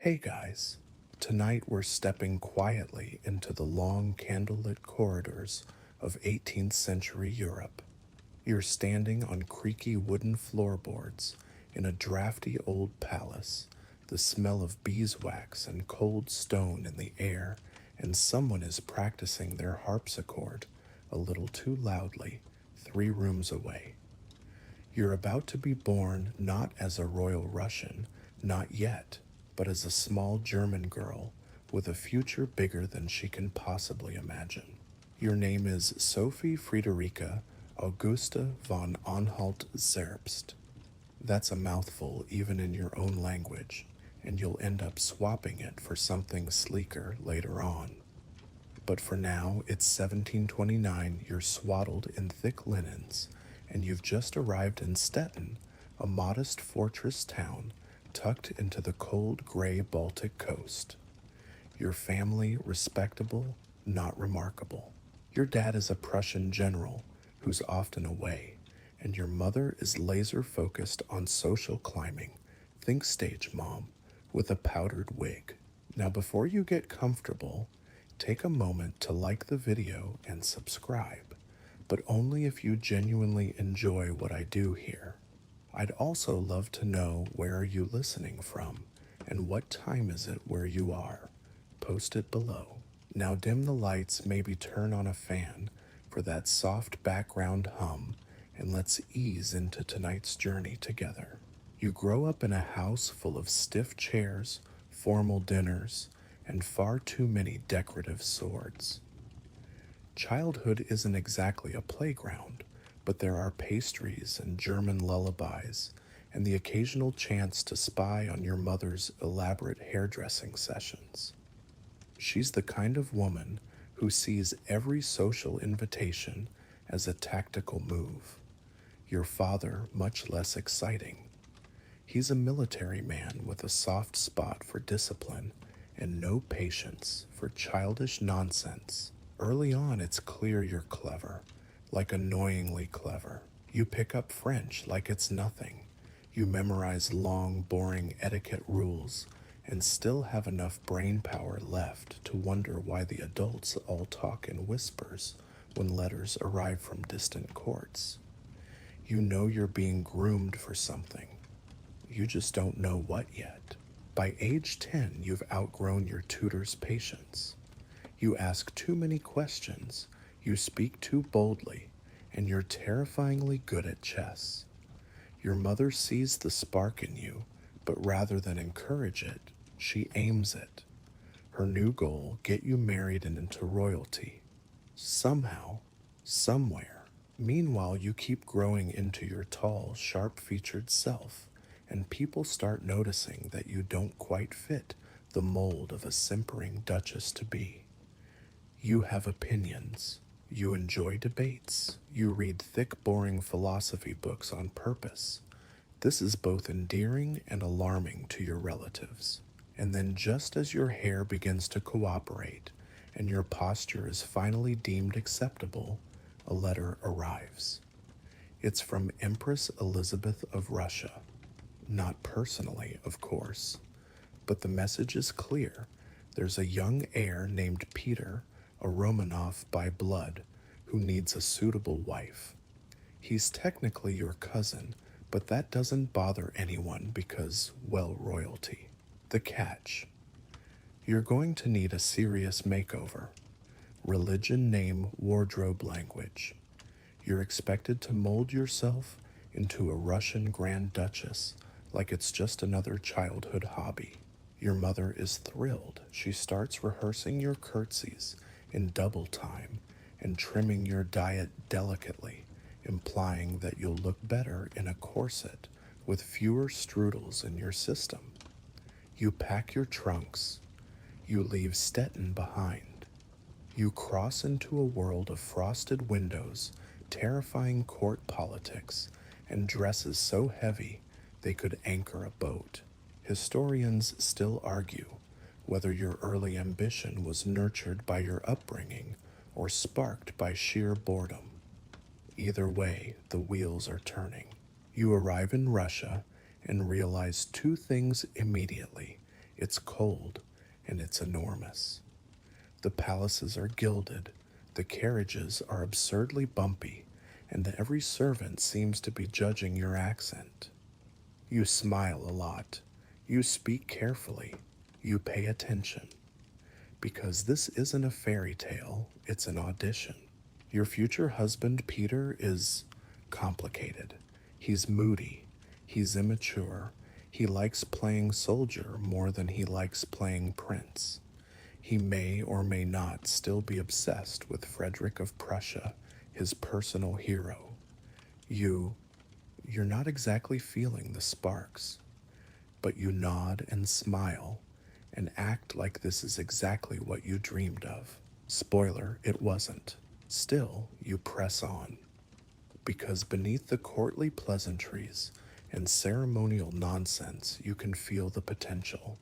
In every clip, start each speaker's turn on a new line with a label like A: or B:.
A: Hey guys, tonight we're stepping quietly into the long candlelit corridors of 18th century Europe. You're standing on creaky wooden floorboards in a drafty old palace, the smell of beeswax and cold stone in the air, and someone is practicing their harpsichord a little too loudly, 3 rooms away. You're about to be born not as a royal Russian, not yet, but as a small German girl with a future bigger than she can possibly imagine. Your name is Sophie Friederike Augusta von Anhalt-Zerbst. That's a mouthful even in your own language, and you'll end up swapping it for something sleeker later on. But for now, it's 1729, you're swaddled in thick linens, and you've just arrived in Stettin, a modest fortress town tucked into the cold gray Baltic coast. Your family, respectable, not remarkable. Your dad is a Prussian general who's often away, and your mother is laser focused on social climbing. Think stage mom, with a powdered wig. Now, before you get comfortable, take a moment to like the video and subscribe, but only if you genuinely enjoy what I do here. I'd also love to know, where are you listening from and what time is it where you are? Post it below. Now dim the lights, maybe turn on a fan for that soft background hum, and let's ease into tonight's journey together. You grow up in a house full of stiff chairs, formal dinners, and far too many decorative swords. Childhood isn't exactly a playground, but there are pastries and German lullabies, and the occasional chance to spy on your mother's elaborate hairdressing sessions. She's the kind of woman who sees every social invitation as a tactical move. Your father, much less exciting. He's a military man with a soft spot for discipline and no patience for childish nonsense. Early on, it's clear you're clever, like annoyingly clever. You pick up French like it's nothing. You memorize long, boring etiquette rules and still have enough brain power left to wonder why the adults all talk in whispers when letters arrive from distant courts. You know you're being groomed for something. You just don't know what yet. By age 10, you've outgrown your tutor's patience. You ask too many questions, you speak too boldly, and you're terrifyingly good at chess. Your mother sees the spark in you, but rather than encourage it, she aims it. Her new goal, get you married and into royalty. Somehow, somewhere. Meanwhile, you keep growing into your tall, sharp-featured self, and people start noticing that you don't quite fit the mold of a simpering duchess-to-be. You have opinions. You enjoy debates. You read thick, boring philosophy books on purpose. This is both endearing and alarming to your relatives. And then, just as your hair begins to cooperate and your posture is finally deemed acceptable, a letter arrives. It's from Empress Elizabeth of Russia. Not personally, of course, but the message is clear. There's a young heir named Peter, a Romanov by blood, who needs a suitable wife. He's technically your cousin, but that doesn't bother anyone because, well, royalty. The catch. You're going to need a serious makeover. Religion, name, wardrobe, language. You're expected to mold yourself into a Russian Grand Duchess like it's just another childhood hobby. Your mother is thrilled. She starts rehearsing your curtsies in double time and trimming your diet delicately, implying that you'll look better in a corset with fewer strudels in your system. You pack your trunks. You leave Stettin behind. You cross into a world of frosted windows, terrifying court politics, and dresses so heavy they could anchor a boat. Historians still argue whether your early ambition was nurtured by your upbringing or sparked by sheer boredom. Either way, the wheels are turning. You arrive in Russia and realize two things immediately. It's cold, and it's enormous. The palaces are gilded, the carriages are absurdly bumpy, and every servant seems to be judging your accent. You smile a lot. You speak carefully. You pay attention. Because this isn't a fairy tale, it's an audition. Your future husband, Peter, is complicated. He's moody. He's immature. He likes playing soldier more than he likes playing prince. He may or may not still be obsessed with Frederick of Prussia, his personal hero. You, you're not exactly feeling the sparks, but you nod and smile and act like this is exactly what you dreamed of. Spoiler, it wasn't. Still, you press on, because beneath the courtly pleasantries and ceremonial nonsense, you can feel the potential.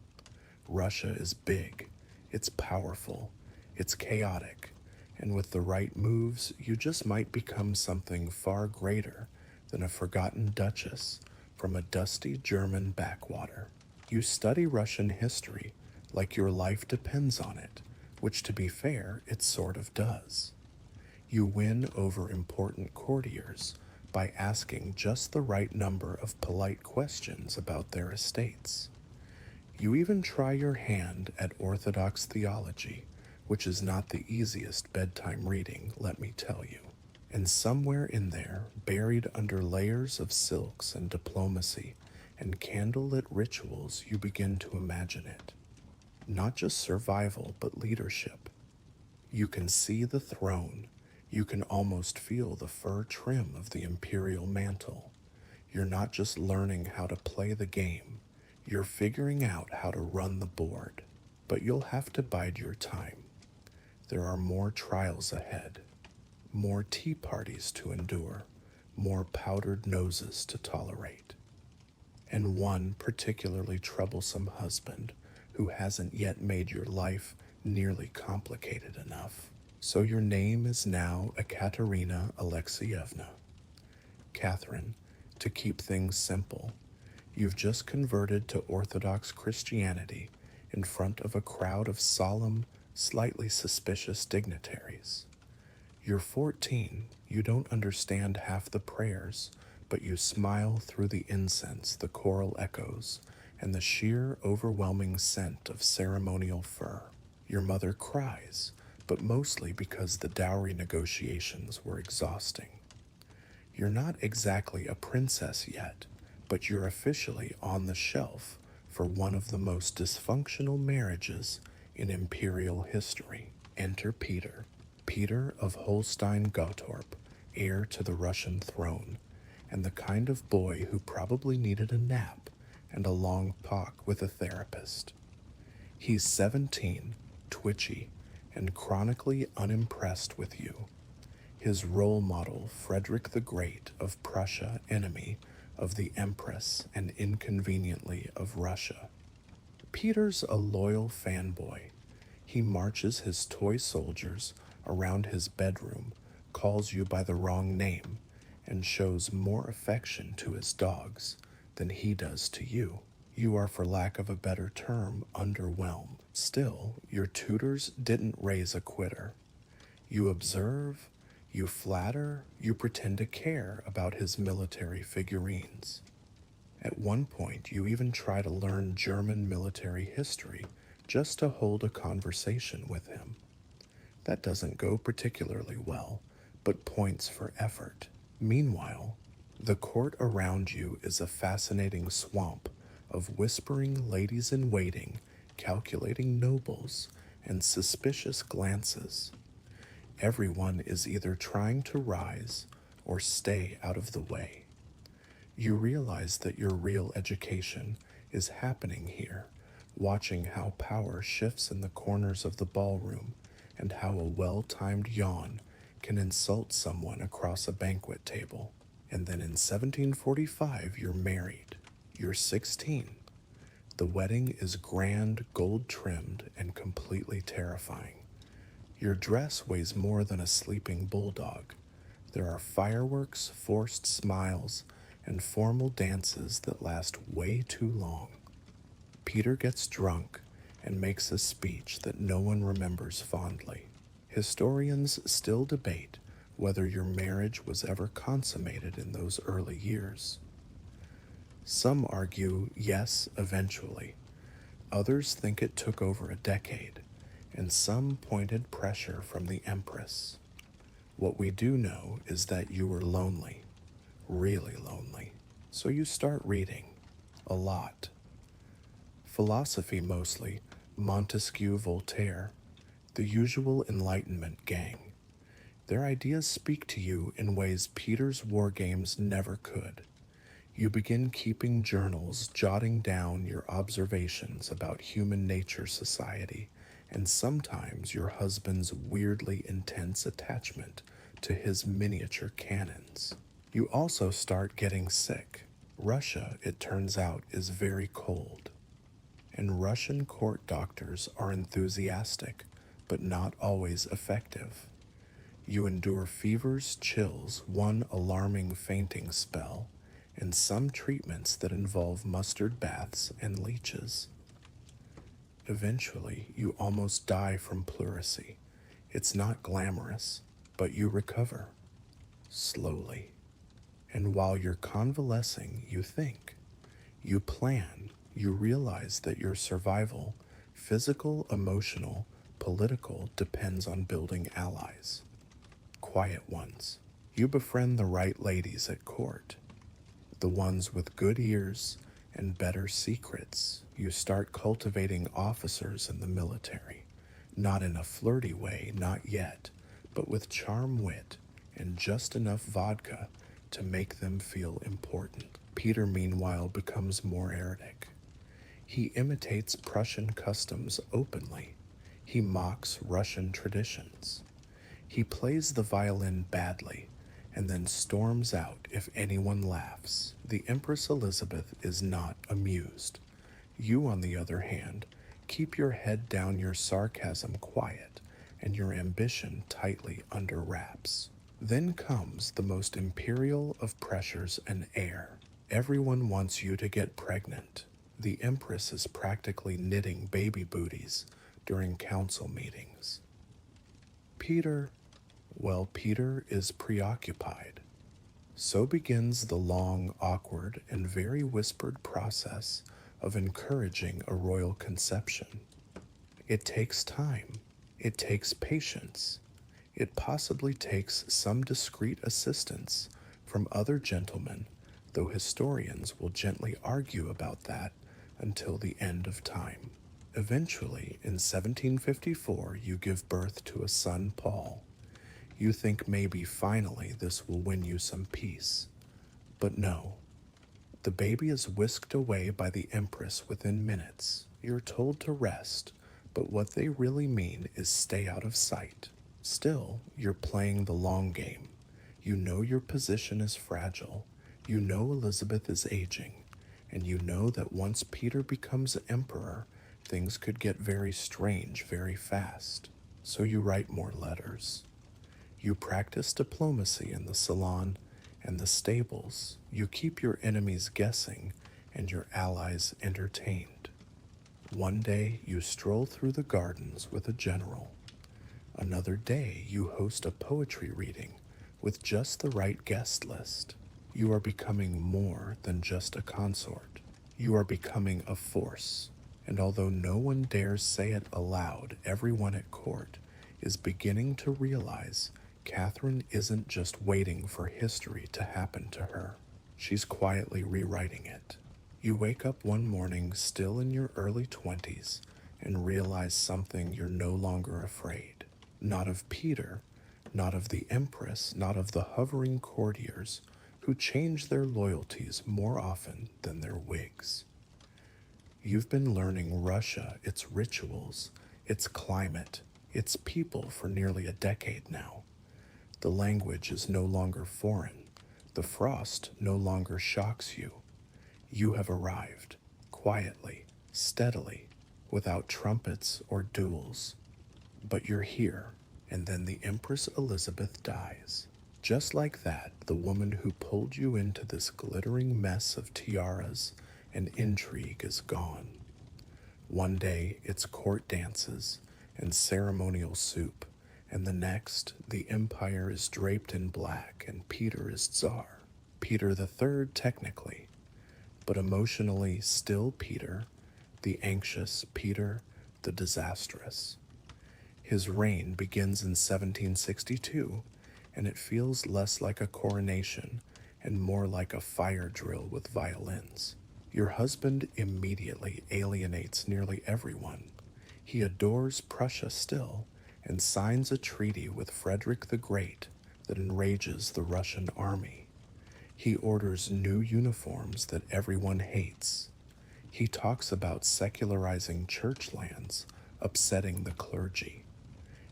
A: Russia is big, it's powerful, it's chaotic, and with the right moves, you just might become something far greater than a forgotten duchess from a dusty German backwater. You study Russian history like your life depends on it, which, to be fair, it sort of does. You win over important courtiers by asking just the right number of polite questions about their estates. You even try your hand at Orthodox theology, which is not the easiest bedtime reading, let me tell you. And somewhere in there, buried under layers of silks and diplomacy and candlelit rituals, you begin to imagine it. Not just survival, but leadership. You can see the throne. You can almost feel the fur trim of the imperial mantle. You're not just learning how to play the game, you're figuring out how to run the board. But you'll have to bide your time. There are more trials ahead, more tea parties to endure, more powdered noses to tolerate, and one particularly troublesome husband who hasn't yet made your life nearly complicated enough. So your name is now Ekaterina Alexeyevna. Catherine, to keep things simple. You've just converted to Orthodox Christianity in front of a crowd of solemn, slightly suspicious dignitaries. You're 14, you don't understand half the prayers, but you smile through the incense, the choral echoes, and the sheer, overwhelming scent of ceremonial fur. Your mother cries, but mostly because the dowry negotiations were exhausting. You're not exactly a princess yet, but you're officially on the shelf for one of the most dysfunctional marriages in imperial history. Enter Peter, Peter of Holstein-Gottorp, heir to the Russian throne, and the kind of boy who probably needed a nap and a long talk with a therapist. He's 17, twitchy, and chronically unimpressed with you. His role model, Frederick the Great of Prussia, enemy of the Empress and inconveniently of Russia. Peter's a loyal fanboy. He marches his toy soldiers around his bedroom, calls you by the wrong name, and shows more affection to his dogs than he does to you. You are, for lack of a better term, underwhelmed. Still, your tutors didn't raise a quitter. You observe, you flatter, you pretend to care about his military figurines. At one point, you even try to learn German military history just to hold a conversation with him. That doesn't go particularly well, but points for effort. Meanwhile, the court around you is a fascinating swamp of whispering ladies-in-waiting, calculating nobles, and suspicious glances. Everyone is either trying to rise or stay out of the way. You realize that your real education is happening here, watching how power shifts in the corners of the ballroom and how a well-timed yawn can insult someone across a banquet table. And then in 1745, you're married. You're 16. The wedding is grand, gold-trimmed, and completely terrifying. Your dress weighs more than a sleeping bulldog. There are fireworks, forced smiles, and formal dances that last way too long. Peter gets drunk and makes a speech that no one remembers fondly. Historians still debate whether your marriage was ever consummated in those early years. Some argue yes, eventually. Others think it took over a decade, and some pointed pressure from the Empress. What we do know is that you were lonely, really lonely. So you start reading. A lot. Philosophy mostly, Montesquieu, Voltaire, the usual Enlightenment gang. Their ideas speak to you in ways Peter's war games never could. You begin keeping journals, jotting down your observations about human nature, society, and sometimes your husband's weirdly intense attachment to his miniature cannons. You also start getting sick. Russia, it turns out, is very cold. And Russian court doctors are enthusiastic, but not always effective. You endure fevers, chills, one alarming fainting spell, and some treatments that involve mustard baths and leeches. Eventually, you almost die from pleurisy. It's not glamorous, but you recover. Slowly. And while you're convalescing, you think. You plan. You realize that your survival, physical, emotional, political, depends on building allies. Quiet ones. You befriend the right ladies at court. The ones with good ears and better secrets. You start cultivating officers in the military. Not in a flirty way, not yet, but with charm, wit, and just enough vodka to make them feel important. Peter, meanwhile, becomes more erratic. He imitates Prussian customs openly. He mocks Russian traditions. He plays the violin badly and then storms out if anyone laughs. The Empress Elizabeth is not amused. You, on the other hand, keep your head down, your sarcasm quiet, and your ambition tightly under wraps. Then comes the most imperial of pressures and air. Everyone wants you to get pregnant. The Empress is practically knitting baby booties during council meetings. Peter is preoccupied. So begins the long, awkward, and very whispered process of encouraging a royal conception. It takes time. It takes patience. It possibly takes some discreet assistance from other gentlemen, though historians will gently argue about that until the end of time. Eventually, in 1754, you give birth to a son, Paul. You think maybe finally this will win you some peace. But no. The baby is whisked away by the Empress within minutes. You're told to rest, but what they really mean is stay out of sight. Still, you're playing the long game. You know your position is fragile. You know Elizabeth is aging. And you know that once Peter becomes emperor, things could get very strange very fast. So you write more letters. You practice diplomacy in the salon and the stables. You keep your enemies guessing and your allies entertained. One day you stroll through the gardens with a general. Another day you host a poetry reading with just the right guest list. You are becoming more than just a consort. You are becoming a force. And although no one dares say it aloud, everyone at court is beginning to realize Catherine isn't just waiting for history to happen to her. She's quietly rewriting it. You wake up one morning still in your early 20s and realize something. You're no longer afraid. Not of Peter, not of the Empress, not of the hovering courtiers who change their loyalties more often than their wigs. You've been learning Russia, its rituals, its climate, its people for nearly a decade now. The language is no longer foreign. The frost no longer shocks you. You have arrived, quietly, steadily, without trumpets or duels. But you're here, and then the Empress Elizabeth dies. Just like that, the woman who pulled you into this glittering mess of tiaras and intrigue is gone. One day it's court dances and ceremonial soup, and the next the empire is draped in black and Peter is Tsar. Peter the Third, technically, but emotionally still Peter, the anxious Peter, the disastrous. His reign begins in 1762, and it feels less like a coronation and more like a fire drill with violins. Your husband immediately alienates nearly everyone. He adores Prussia still and signs a treaty with Frederick the Great that enrages the Russian army. He orders new uniforms that everyone hates. He talks about secularizing church lands, upsetting the clergy.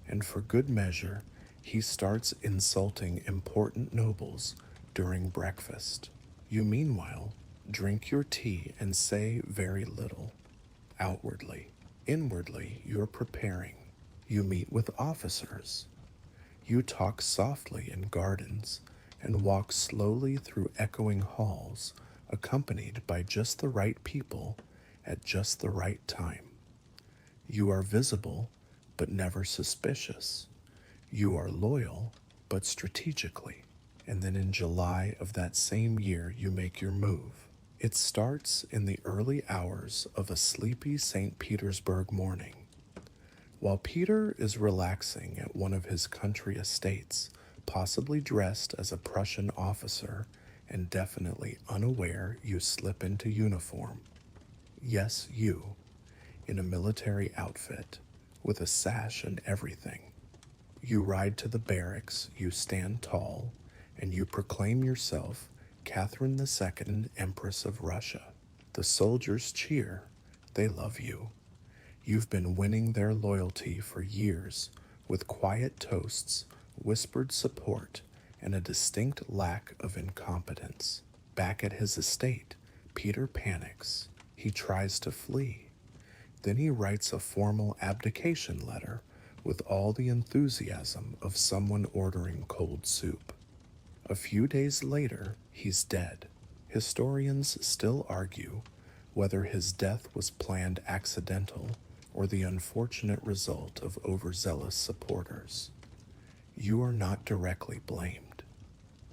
A: And for good measure, he starts insulting important nobles during breakfast. You, meanwhile, drink your tea and say very little. Outwardly. Inwardly, you're preparing. You meet with officers. You talk softly in gardens and walk slowly through echoing halls, accompanied by just the right people at just the right time. You are visible, but never suspicious. You are loyal, but strategically. And then in July of that same year, you make your move. It starts in the early hours of a sleepy St. Petersburg morning. While Peter is relaxing at one of his country estates, possibly dressed as a Prussian officer and definitely unaware you slip into uniform. Yes, you, in a military outfit, with a sash and everything. You ride to the barracks, you stand tall, and you proclaim yourself Catherine II, Empress of Russia. The soldiers cheer. They love you. You've been winning their loyalty for years with quiet toasts, whispered support, and a distinct lack of incompetence. Back at his estate, Peter panics. He tries to flee. Then he writes a formal abdication letter with all the enthusiasm of someone ordering cold soup. A few days later, he's dead. Historians still argue whether his death was planned accidental or the unfortunate result of overzealous supporters. You are not directly blamed.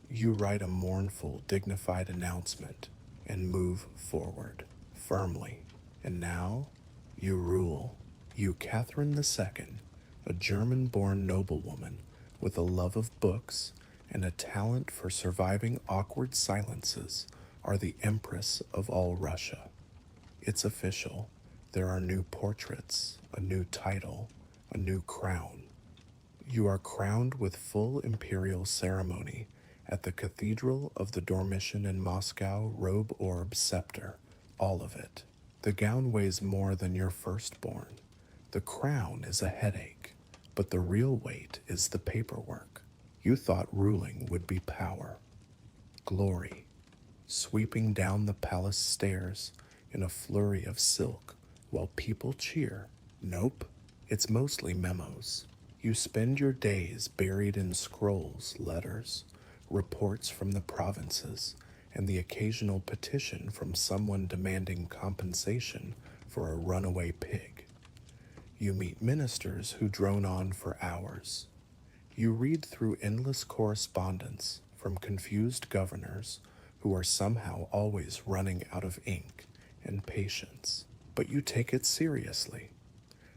A: You write a mournful, dignified announcement and move forward, firmly. And now, you rule. You, Catherine II, a German-born noblewoman with a love of books and a talent for surviving awkward silences, are the Empress of all Russia. It's official. There are new portraits, a new title, a new crown. You are crowned with full imperial ceremony at the Cathedral of the Dormition in Moscow, robe, orb, scepter, all of it. The gown weighs more than your firstborn. The crown is a headache, but the real weight is the paperwork. You thought ruling would be power, glory, sweeping down the palace stairs in a flurry of silk while people cheer. Nope, it's mostly memos. You spend your days buried in scrolls, letters, reports from the provinces, and the occasional petition from someone demanding compensation for a runaway pig. You meet ministers who drone on for hours. You read through endless correspondence from confused governors who are somehow always running out of ink and patience. But you take it seriously,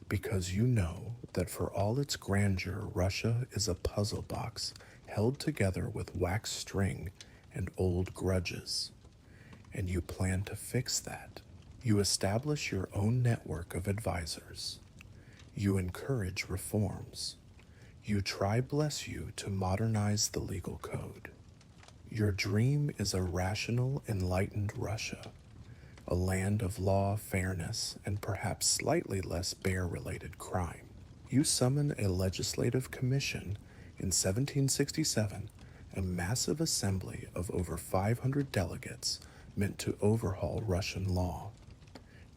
A: because you know that for all its grandeur, Russia is a puzzle box held together with wax string and old grudges. And you plan to fix that. You establish your own network of advisors. You encourage reforms. You try, bless you, to modernize the legal code. Your dream is a rational, enlightened Russia, a land of law, fairness, and perhaps slightly less bear-related crime. You summon a legislative commission in 1767, a massive assembly of over 500 delegates meant to overhaul Russian law.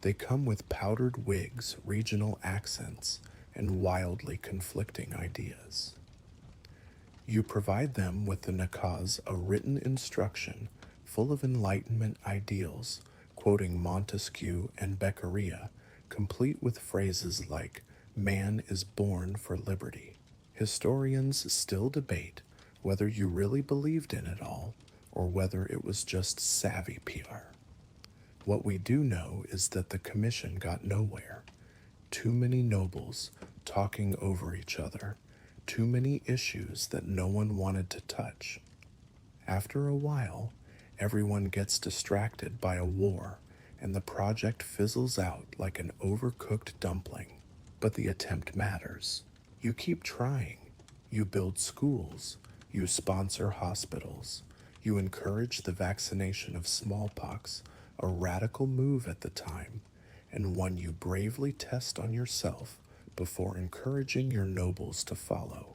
A: They come with powdered wigs, regional accents, and wildly conflicting ideas. You provide them with the nakaz, a written instruction full of Enlightenment ideals, quoting Montesquieu and Beccaria, complete with phrases like, "Man is born for liberty." Historians still debate whether you really believed in it all or whether it was just savvy PR. What we do know is that the commission got nowhere. Too many nobles talking over each other, too many issues that no one wanted to touch. After a while, everyone gets distracted by a war, and the project fizzles out like an overcooked dumpling. But the attempt matters. You keep trying. You build schools. You sponsor hospitals. You encourage the vaccination of smallpox, a radical move at the time, and one you bravely test on yourself before encouraging your nobles to follow.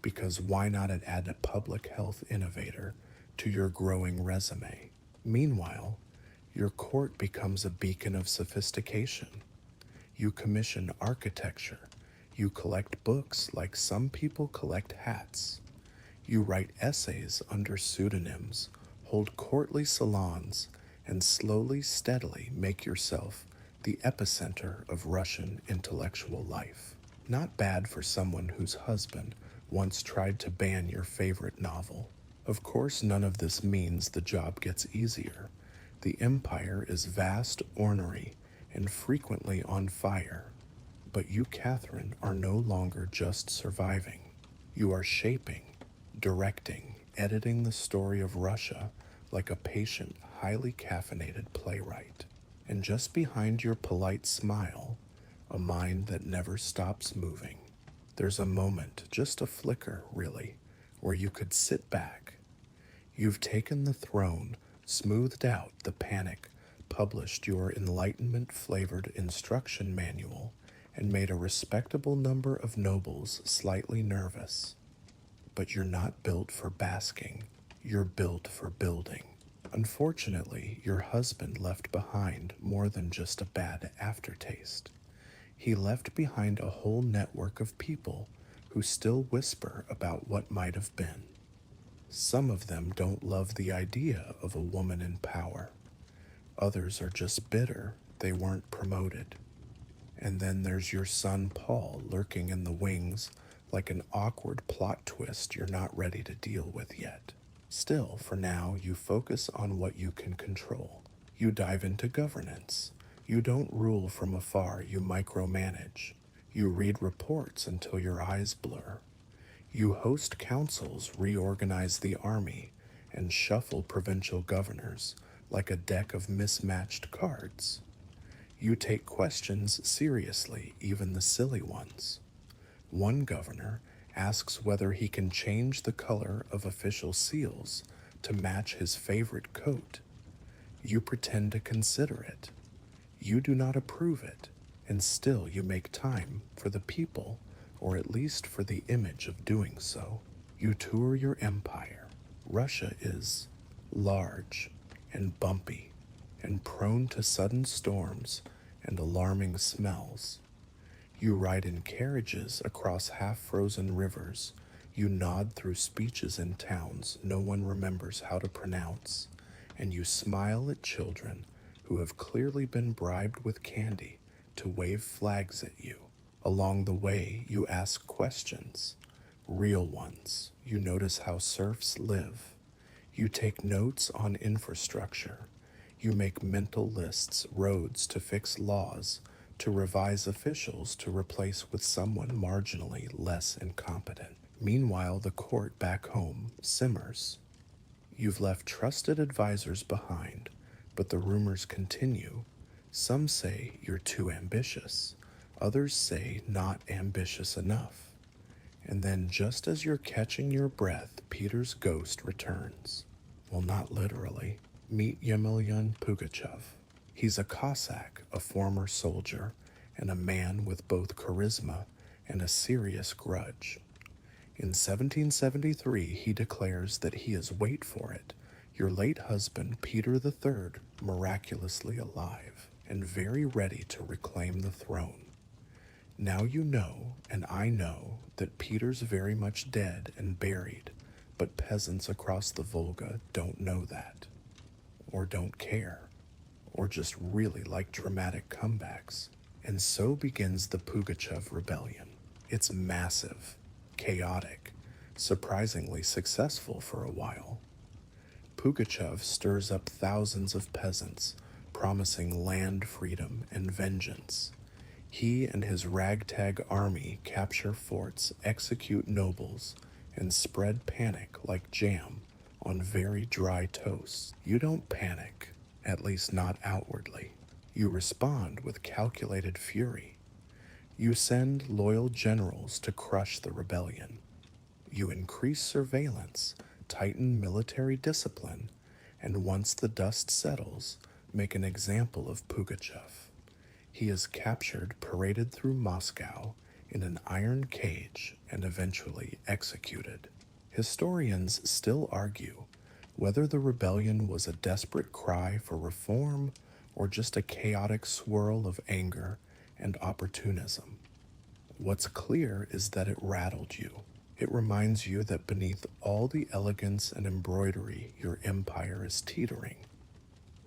A: Because why not add a public health innovator to your growing resume? Meanwhile, your court becomes a beacon of sophistication. You commission architecture. You collect books like some people collect hats. You write essays under pseudonyms, hold courtly salons, and slowly, steadily make yourself the epicenter of Russian intellectual life. Not bad for someone whose husband once tried to ban your favorite novel. Of course, none of this means the job gets easier. The empire is vast, ornery, and frequently on fire. But you, Catherine, are no longer just surviving. You are shaping, directing, editing the story of Russia like a patient, highly caffeinated playwright. And just behind your polite smile, a mind that never stops moving. There's a moment, just a flicker, really, where you could sit back. You've taken the throne, smoothed out the panic, published your enlightenment-flavored instruction manual, and made a respectable number of nobles slightly nervous. But you're not built for basking. You're built for building. Unfortunately, your husband left behind more than just a bad aftertaste. He left behind a whole network of people who still whisper about what might have been. Some of them don't love the idea of a woman in power. Others are just bitter they weren't promoted. And then there's your son Paul lurking in the wings like an awkward plot twist you're not ready to deal with yet. Still, for now, you focus on what you can control. You dive into governance. You don't rule from afar, you micromanage. You read reports until your eyes blur. You host councils, reorganize the army, and shuffle provincial governors like a deck of mismatched cards. You take questions seriously, even the silly ones. One governor asks whether he can change the color of official seals to match his favorite coat. You pretend to consider it. You do not approve it, and still you make time for the people, or at least for the image of doing so. You tour your empire. Russia is large and bumpy and prone to sudden storms and alarming smells. You ride in carriages across half-frozen rivers. You nod through speeches in towns no one remembers how to pronounce, and you smile at children who have clearly been bribed with candy to wave flags at you. Along the way, you ask questions, real ones. You notice how serfs live. You take notes on infrastructure. You make mental lists, roads to fix laws, to revise officials to replace with someone marginally less incompetent. Meanwhile, the court back home simmers. You've left trusted advisors behind, but the rumors continue. Some say you're too ambitious. Others say not ambitious enough. And then, just as you're catching your breath, Peter's ghost returns. Well, not literally. Meet Yemelyan Pugachev. He's a Cossack, a former soldier, and a man with both charisma and a serious grudge. In 1773, he declares that he is, wait for it, your late husband, Peter III, miraculously alive and very ready to reclaim the throne. Now you know, and I know, that Peter's very much dead and buried, but peasants across the Volga don't know that, or don't care, or just really like dramatic comebacks. And so begins the Pugachev Rebellion. It's massive, chaotic, surprisingly successful for a while. Pugachev stirs up thousands of peasants, promising land freedom and vengeance. He and his ragtag army capture forts, execute nobles, and spread panic like jam on very dry toast. You don't panic, at least not outwardly. You respond with calculated fury. You send loyal generals to crush the rebellion. You increase surveillance, tighten military discipline, and once the dust settles, make an example of Pugachev. He is captured, paraded through Moscow in an iron cage, and eventually executed. Historians still argue whether the rebellion was a desperate cry for reform or just a chaotic swirl of anger and opportunism. What's clear is that it rattled you. It reminds you that beneath all the elegance and embroidery, your empire is teetering.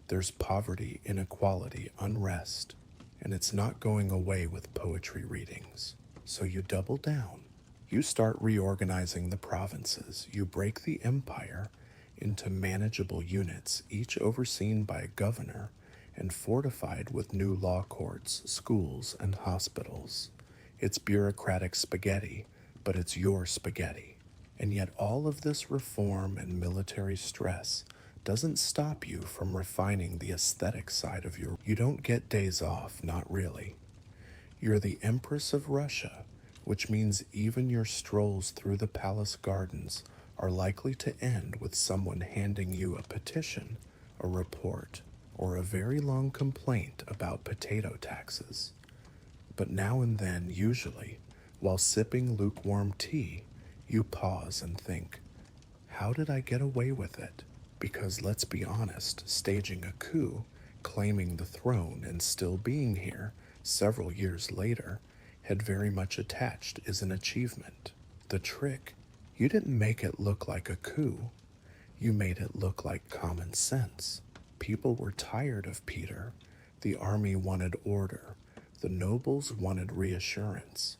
A: There's poverty, inequality, unrest, and it's not going away with poetry readings. So you double down. You start reorganizing the provinces. You break the empire into manageable units, each overseen by a governor and fortified with new law courts, schools, and hospitals. It's bureaucratic spaghetti, but it's your spaghetti. And yet all of this reform and military stress doesn't stop you from refining the aesthetic side of your... You don't get days off, not really. You're the Empress of Russia, which means even your strolls through the palace gardens are likely to end with someone handing you a petition, a report, or a very long complaint about potato taxes. But now and then, usually, while sipping lukewarm tea, you pause and think, how did I get away with it? Because let's be honest, staging a coup, claiming the throne, and still being here several years later had very much attached is an achievement. The trick, you didn't make it look like a coup. You made it look like common sense. People were tired of Peter. The army wanted order. The nobles wanted reassurance.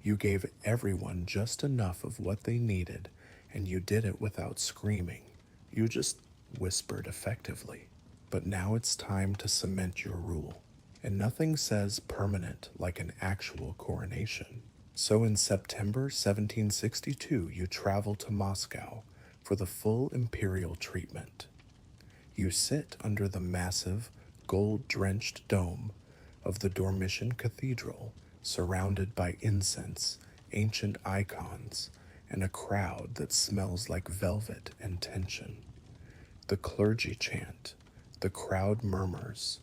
A: You gave everyone just enough of what they needed, and you did it without screaming. You just whispered effectively. But now it's time to cement your rule. And nothing says permanent like an actual coronation. So in September 1762, you travel to Moscow for the full imperial treatment. You sit under the massive, gold-drenched dome of the Dormition Cathedral, surrounded by incense, ancient icons, and a crowd that smells like velvet and tension. The clergy chant, the crowd murmurs.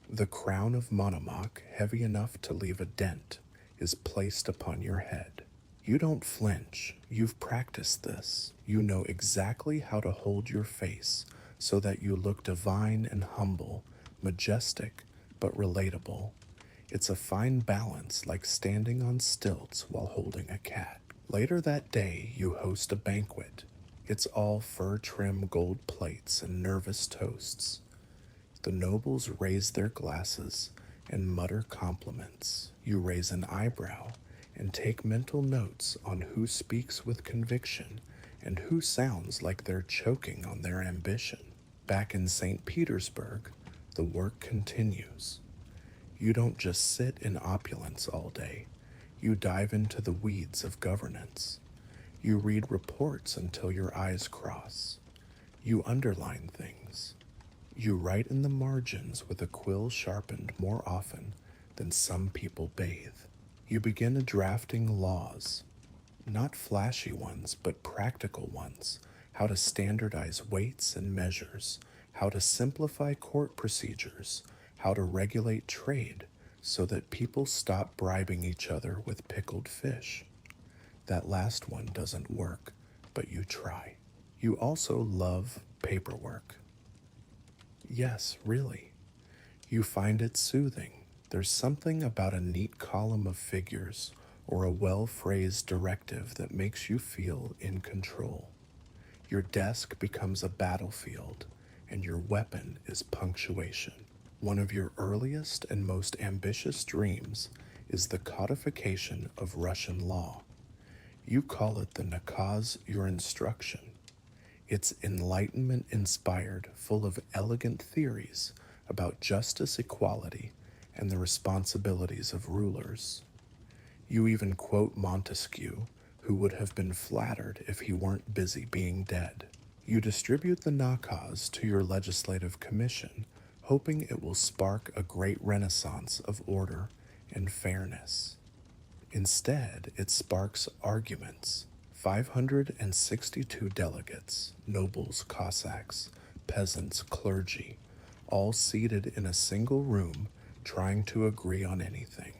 A: The crown of Monomoch, heavy enough to leave a dent, is placed upon your head. You don't flinch. You've practiced this. You know exactly how to hold your face so that you look divine and humble, majestic but relatable. It's a fine balance, like standing on stilts while holding a cat. Later that day, you host a banquet. It's all fur-trim gold plates and nervous toasts. The nobles raise their glasses and mutter compliments. You raise an eyebrow and take mental notes on who speaks with conviction and who sounds like they're choking on their ambition. Back in St. Petersburg, the work continues. You don't just sit in opulence all day. You dive into the weeds of governance. You read reports until your eyes cross. You underline things. You write in the margins with a quill sharpened more often than some people bathe. You begin drafting laws, not flashy ones, but practical ones, how to standardize weights and measures, how to simplify court procedures, how to regulate trade so that people stop bribing each other with pickled fish. That last one doesn't work, but you try. You also love paperwork. Yes, really. You find it soothing. There's something about a neat column of figures or a well-phrased directive that makes you feel in control. Your desk becomes a battlefield, and your weapon is punctuation. One of your earliest and most ambitious dreams is the codification of Russian law. You call it the nakaz your instruction. It's enlightenment inspired, full of elegant theories about justice, equality, and the responsibilities of rulers. You even quote Montesquieu, who would have been flattered if he weren't busy being dead. You distribute the nakaz to your legislative commission, hoping it will spark a great renaissance of order and fairness. Instead, it sparks arguments. 562 delegates, nobles, Cossacks, peasants, clergy, all seated in a single room trying to agree on anything.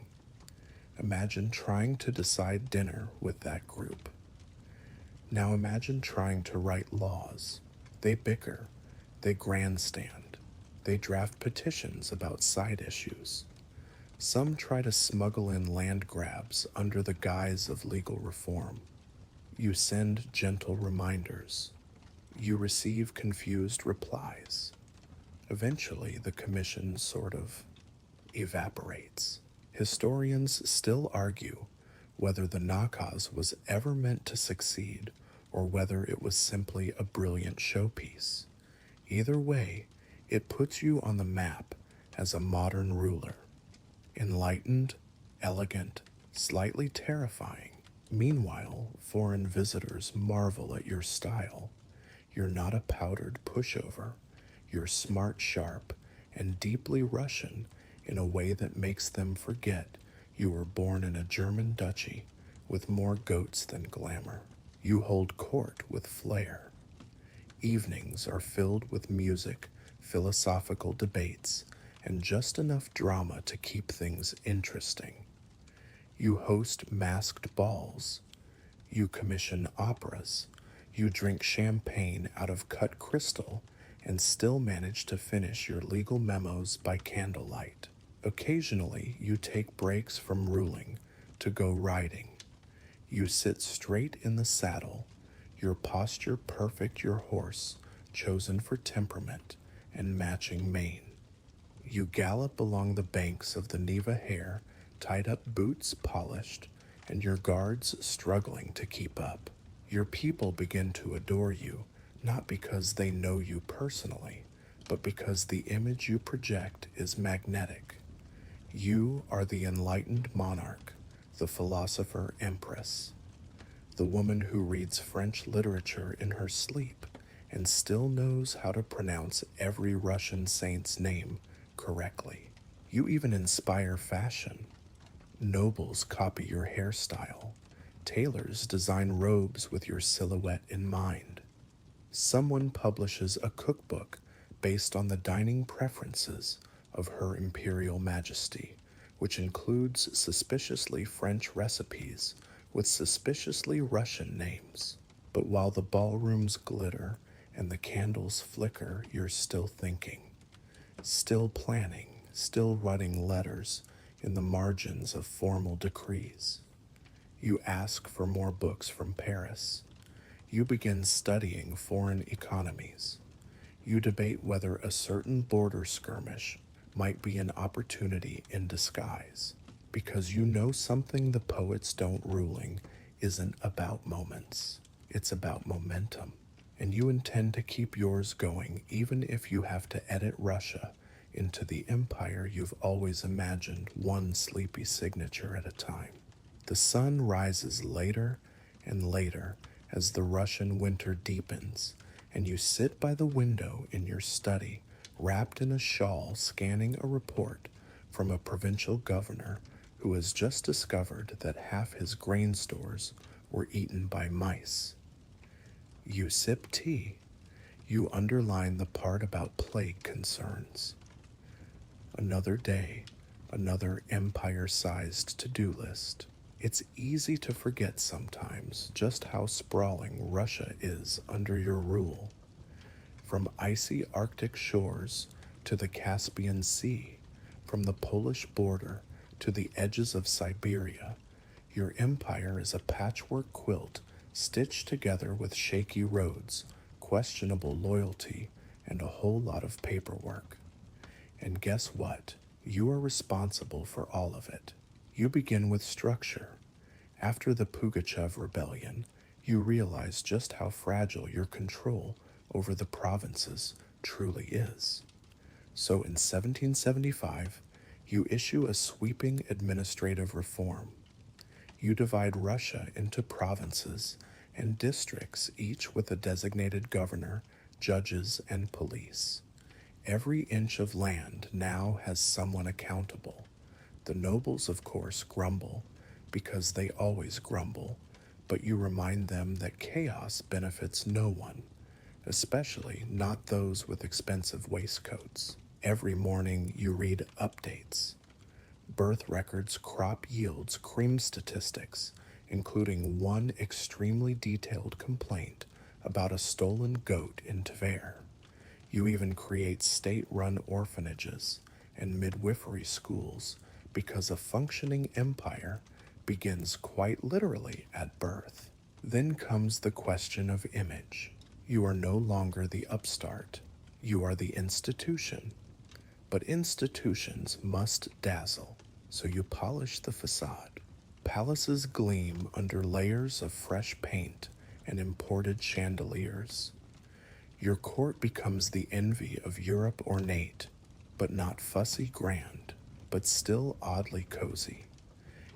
A: Imagine trying to decide dinner with that group. Now imagine trying to write laws. They bicker, they grandstand, they draft petitions about side issues. Some try to smuggle in land grabs under the guise of legal reform. You send gentle reminders. You receive confused replies. Eventually, the commission sort of evaporates. Historians still argue whether the nakaz was ever meant to succeed or whether it was simply a brilliant showpiece. Either way, it puts you on the map as a modern ruler. Enlightened, elegant, slightly terrifying. Meanwhile, foreign visitors marvel at your style. You're not a powdered pushover. You're smart, sharp, and deeply Russian in a way that makes them forget you were born in a German duchy with more goats than glamour. You hold court with flair. Evenings are filled with music, philosophical debates, and just enough drama to keep things interesting. You host masked balls. You commission operas. You drink champagne out of cut crystal and still manage to finish your legal memos by candlelight. Occasionally, you take breaks from ruling to go riding. You sit straight in the saddle, your posture perfect, your horse, chosen for temperament and matching mane. You gallop along the banks of the Neva Hare, tied up boots polished, and your guards struggling to keep up. Your people begin to adore you, not because they know you personally, but because the image you project is magnetic. You are the enlightened monarch, the philosopher empress, the woman who reads French literature in her sleep and still knows how to pronounce every Russian saint's name correctly. You even inspire fashion. Nobles copy your hairstyle. Tailors design robes with your silhouette in mind. Someone publishes a cookbook based on the dining preferences of Her Imperial Majesty, which includes suspiciously French recipes with suspiciously Russian names. But while the ballrooms glitter and the candles flicker, you're still thinking, still planning, still writing letters in the margins of formal decrees. You ask for more books from Paris. You begin studying foreign economies. You debate whether a certain border skirmish might be an opportunity in disguise, because you know something the poets don't ruling isn't about moments. It's about momentum. And you intend to keep yours going even if you have to edit Russia into the empire you've always imagined, one sleepy signature at a time. The sun rises later and later as the Russian winter deepens, and you sit by the window in your study, wrapped in a shawl, scanning a report from a provincial governor who has just discovered that half his grain stores were eaten by mice. You sip tea. You underline the part about plague concerns. Another day, another empire-sized to-do list. It's easy to forget sometimes just how sprawling Russia is under your rule. From icy Arctic shores to the Caspian Sea, from the Polish border to the edges of Siberia, your empire is a patchwork quilt stitched together with shaky roads, questionable loyalty, and a whole lot of paperwork. And guess what? You are responsible for all of it. You begin with structure. After the Pugachev rebellion, you realize just how fragile your control over the provinces truly is. So in 1775, you issue a sweeping administrative reform. You divide Russia into provinces and districts, each with a designated governor, judges, and police. Every inch of land now has someone accountable. The nobles, of course, grumble, because they always grumble, but you remind them that chaos benefits no one, especially not those with expensive waistcoats. Every morning you read updates: birth records, crop yields, cream statistics, including one extremely detailed complaint about a stolen goat in Tver. You even create state-run orphanages and midwifery schools because a functioning empire begins quite literally at birth. Then comes the question of image. You are no longer the upstart. You are the institution. But institutions must dazzle, so you polish the facade. Palaces gleam under layers of fresh paint and imported chandeliers. Your court becomes the envy of Europe, ornate, but not fussy grand, but still oddly cozy.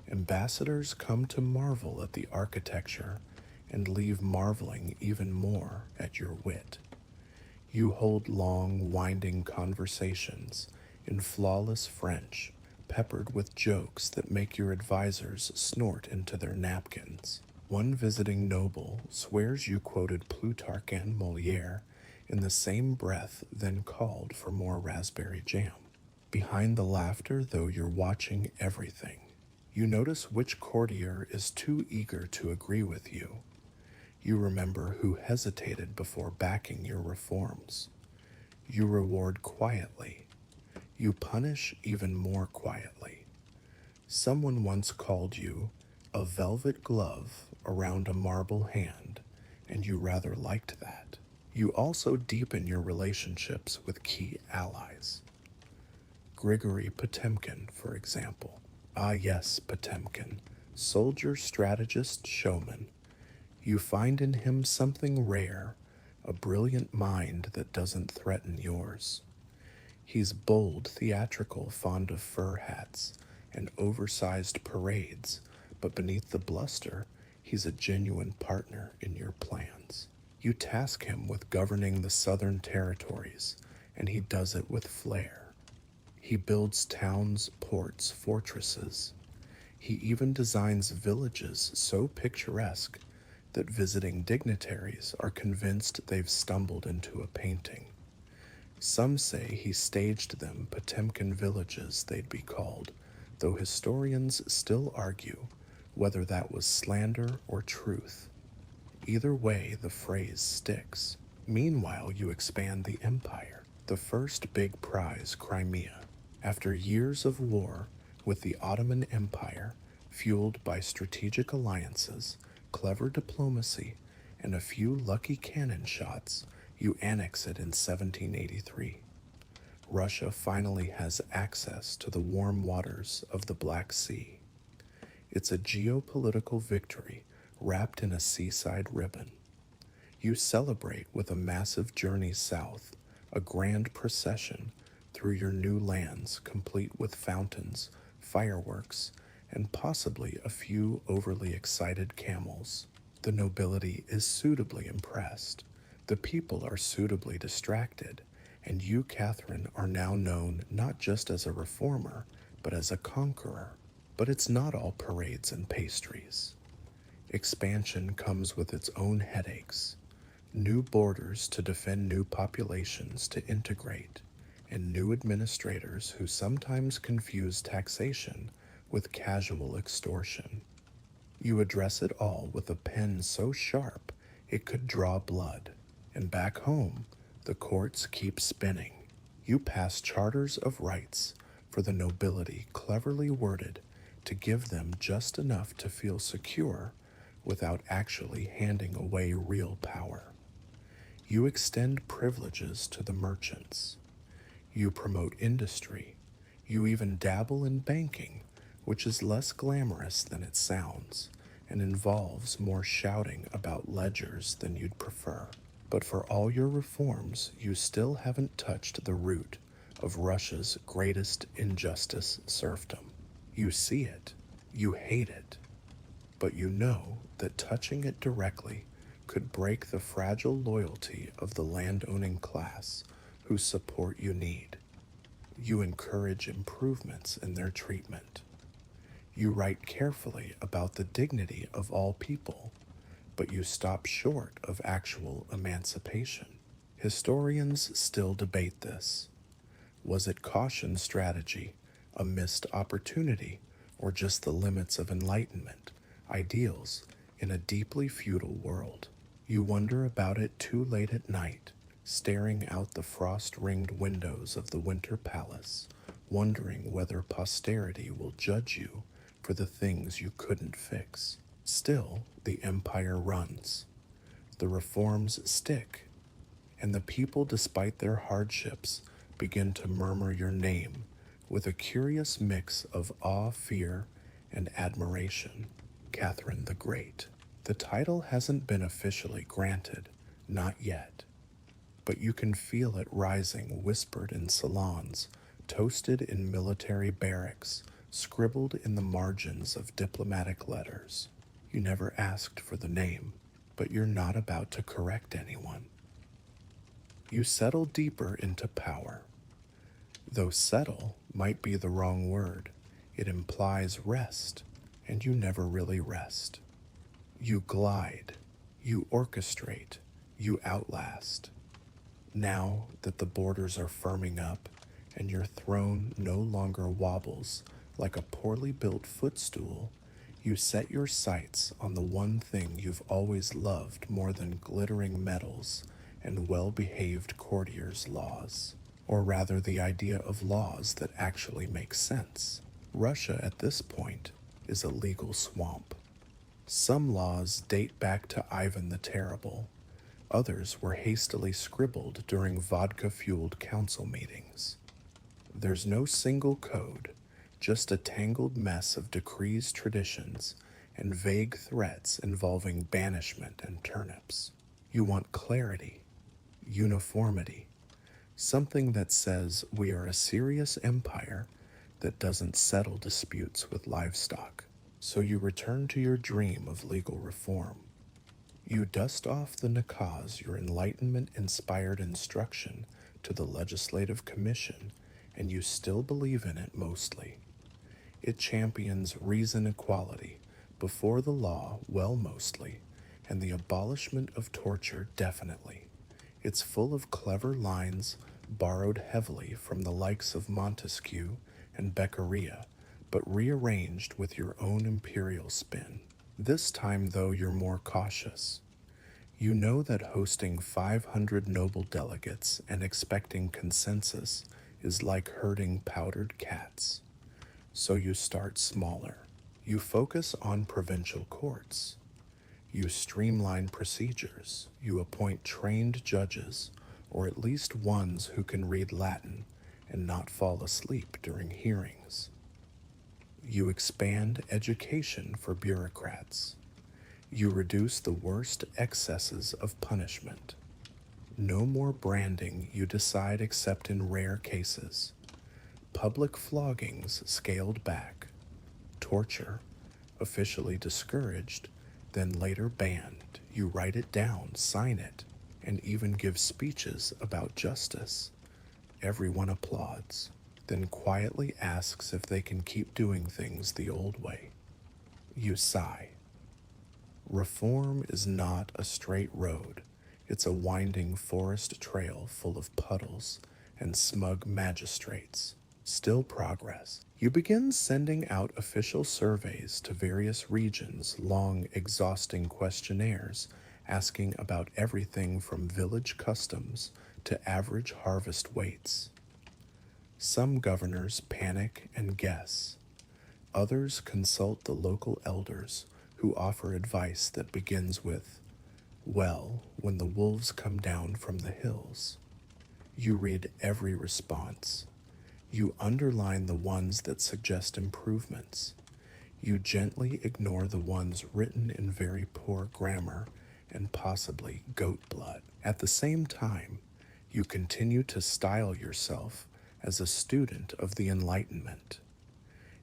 A: Ambassadors come to marvel at the architecture and leave marveling even more at your wit. You hold long, winding conversations in flawless French, peppered with jokes that make your advisors snort into their napkins. One visiting noble swears you quoted Plutarch and Moliere in the same breath, then called for more raspberry jam. Behind the laughter, though, you're watching everything. You notice which courtier is too eager to agree with you. You remember who hesitated before backing your reforms. You reward quietly. You punish even more quietly. Someone once called you a velvet glove around a marble hand, and you rather liked that. You also deepen your relationships with key allies. Grigory Potemkin, for example. Ah yes, Potemkin, soldier, strategist, showman. You find in him something rare, a brilliant mind that doesn't threaten yours. He's bold, theatrical, fond of fur hats and oversized parades, but beneath the bluster, he's a genuine partner in your plans. You task him with governing the southern territories, and he does it with flair. He builds towns, ports, fortresses. He even designs villages so picturesque that visiting dignitaries are convinced they've stumbled into a painting. Some say he staged them Potemkin villages, they'd be called, though historians still argue whether that was slander or truth. Either way, the phrase sticks. Meanwhile, you expand the empire. The first big prize, Crimea. After years of war with the Ottoman Empire, fueled by strategic alliances, clever diplomacy, and a few lucky cannon shots, you annex it in 1783. Russia finally has access to the warm waters of the Black Sea. It's a geopolitical victory wrapped in a seaside ribbon. You celebrate with a massive journey south, a grand procession through your new lands, complete with fountains, fireworks, and possibly a few overly excited camels. The nobility is suitably impressed. The people are suitably distracted, and you, Catherine, are now known not just as a reformer, but as a conqueror. But it's not all parades and pastries. Expansion comes with its own headaches. New borders to defend, new populations to integrate, and new administrators who sometimes confuse taxation with casual extortion. You address it all with a pen so sharp it could draw blood. And back home, the courts keep spinning. You pass charters of rights for the nobility, cleverly worded to give them just enough to feel secure without actually handing away real power. You extend privileges to the merchants. You promote industry. You even dabble in banking, which is less glamorous than it sounds and involves more shouting about ledgers than you'd prefer. But for all your reforms, you still haven't touched the root of Russia's greatest injustice, serfdom. You see it, you hate it, but you know that touching it directly could break the fragile loyalty of the landowning class whose support you need. You encourage improvements in their treatment. You write carefully about the dignity of all people, but you stop short of actual emancipation. Historians still debate this. Was it caution strategy, a missed opportunity, or just the limits of enlightenment, ideals, in a deeply feudal world? You wonder about it too late at night, staring out the frost-ringed windows of the Winter Palace, wondering whether posterity will judge you for the things you couldn't fix. Still, the empire runs. The reforms stick, and the people, despite their hardships, begin to murmur your name with a curious mix of awe, fear, and admiration. Catherine the Great. The title hasn't been officially granted, not yet, but you can feel it rising, whispered in salons, toasted in military barracks, scribbled in the margins of diplomatic letters. You never asked for the name, but you're not about to correct anyone. You settle deeper into power. Though settle might be the wrong word, it implies rest, and you never really rest. You glide, you orchestrate, you outlast. Now that the borders are firming up and your throne no longer wobbles like a poorly built footstool, you set your sights on the one thing you've always loved more than glittering medals and well-behaved courtiers' laws, or rather the idea of laws that actually make sense. Russia at this point is a legal swamp. Some laws date back to Ivan the Terrible. Others were hastily scribbled during vodka-fueled council meetings. There's no single code, just a tangled mess of decrees, traditions, and vague threats involving banishment and turnips. You want clarity, uniformity, something that says we are a serious empire that doesn't settle disputes with livestock. So you return to your dream of legal reform. You dust off the nakaz, your Enlightenment-inspired instruction to the Legislative Commission, and you still believe in it mostly. It champions reason equality before the law, well, mostly, and the abolishment of torture, definitely. It's full of clever lines borrowed heavily from the likes of Montesquieu and Beccaria, but rearranged with your own imperial spin. This time, though, you're more cautious. You know that hosting 500 noble delegates and expecting consensus is like herding powdered cats. So you start smaller. You focus on provincial courts. You streamline procedures. You appoint trained judges, or at least ones who can read Latin and not fall asleep during hearings. You expand education for bureaucrats. You reduce the worst excesses of punishment. No more branding, you decide, except in rare cases. Public floggings scaled back. Torture, officially discouraged, then later banned. You write it down, sign it, and even give speeches about justice. Everyone applauds, then quietly asks if they can keep doing things the old way. You sigh. Reform is not a straight road. It's a winding forest trail full of puddles and smug magistrates. Still progress. You begin sending out official surveys to various regions, long, exhausting questionnaires asking about everything from village customs to average harvest weights. Some governors panic and guess. Others consult the local elders who offer advice that begins with, "Well, when the wolves come down from the hills." You read every response. You underline the ones that suggest improvements. You gently ignore the ones written in very poor grammar and possibly goat blood. At the same time, you continue to style yourself as a student of the Enlightenment.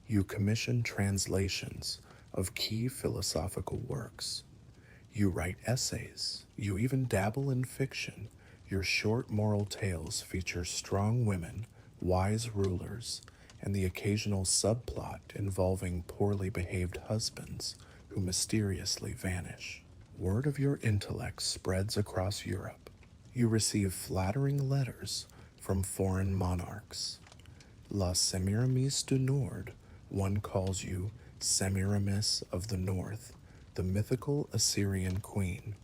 A: You commission translations of key philosophical works. You write essays. You even dabble in fiction. Your short moral tales feature strong women, wise rulers, and the occasional subplot involving poorly behaved husbands who mysteriously vanish. Word of your intellect spreads across Europe. You receive flattering letters from foreign monarchs. La Semiramis du Nord, one calls you Semiramis of the North, the mythical Assyrian queen.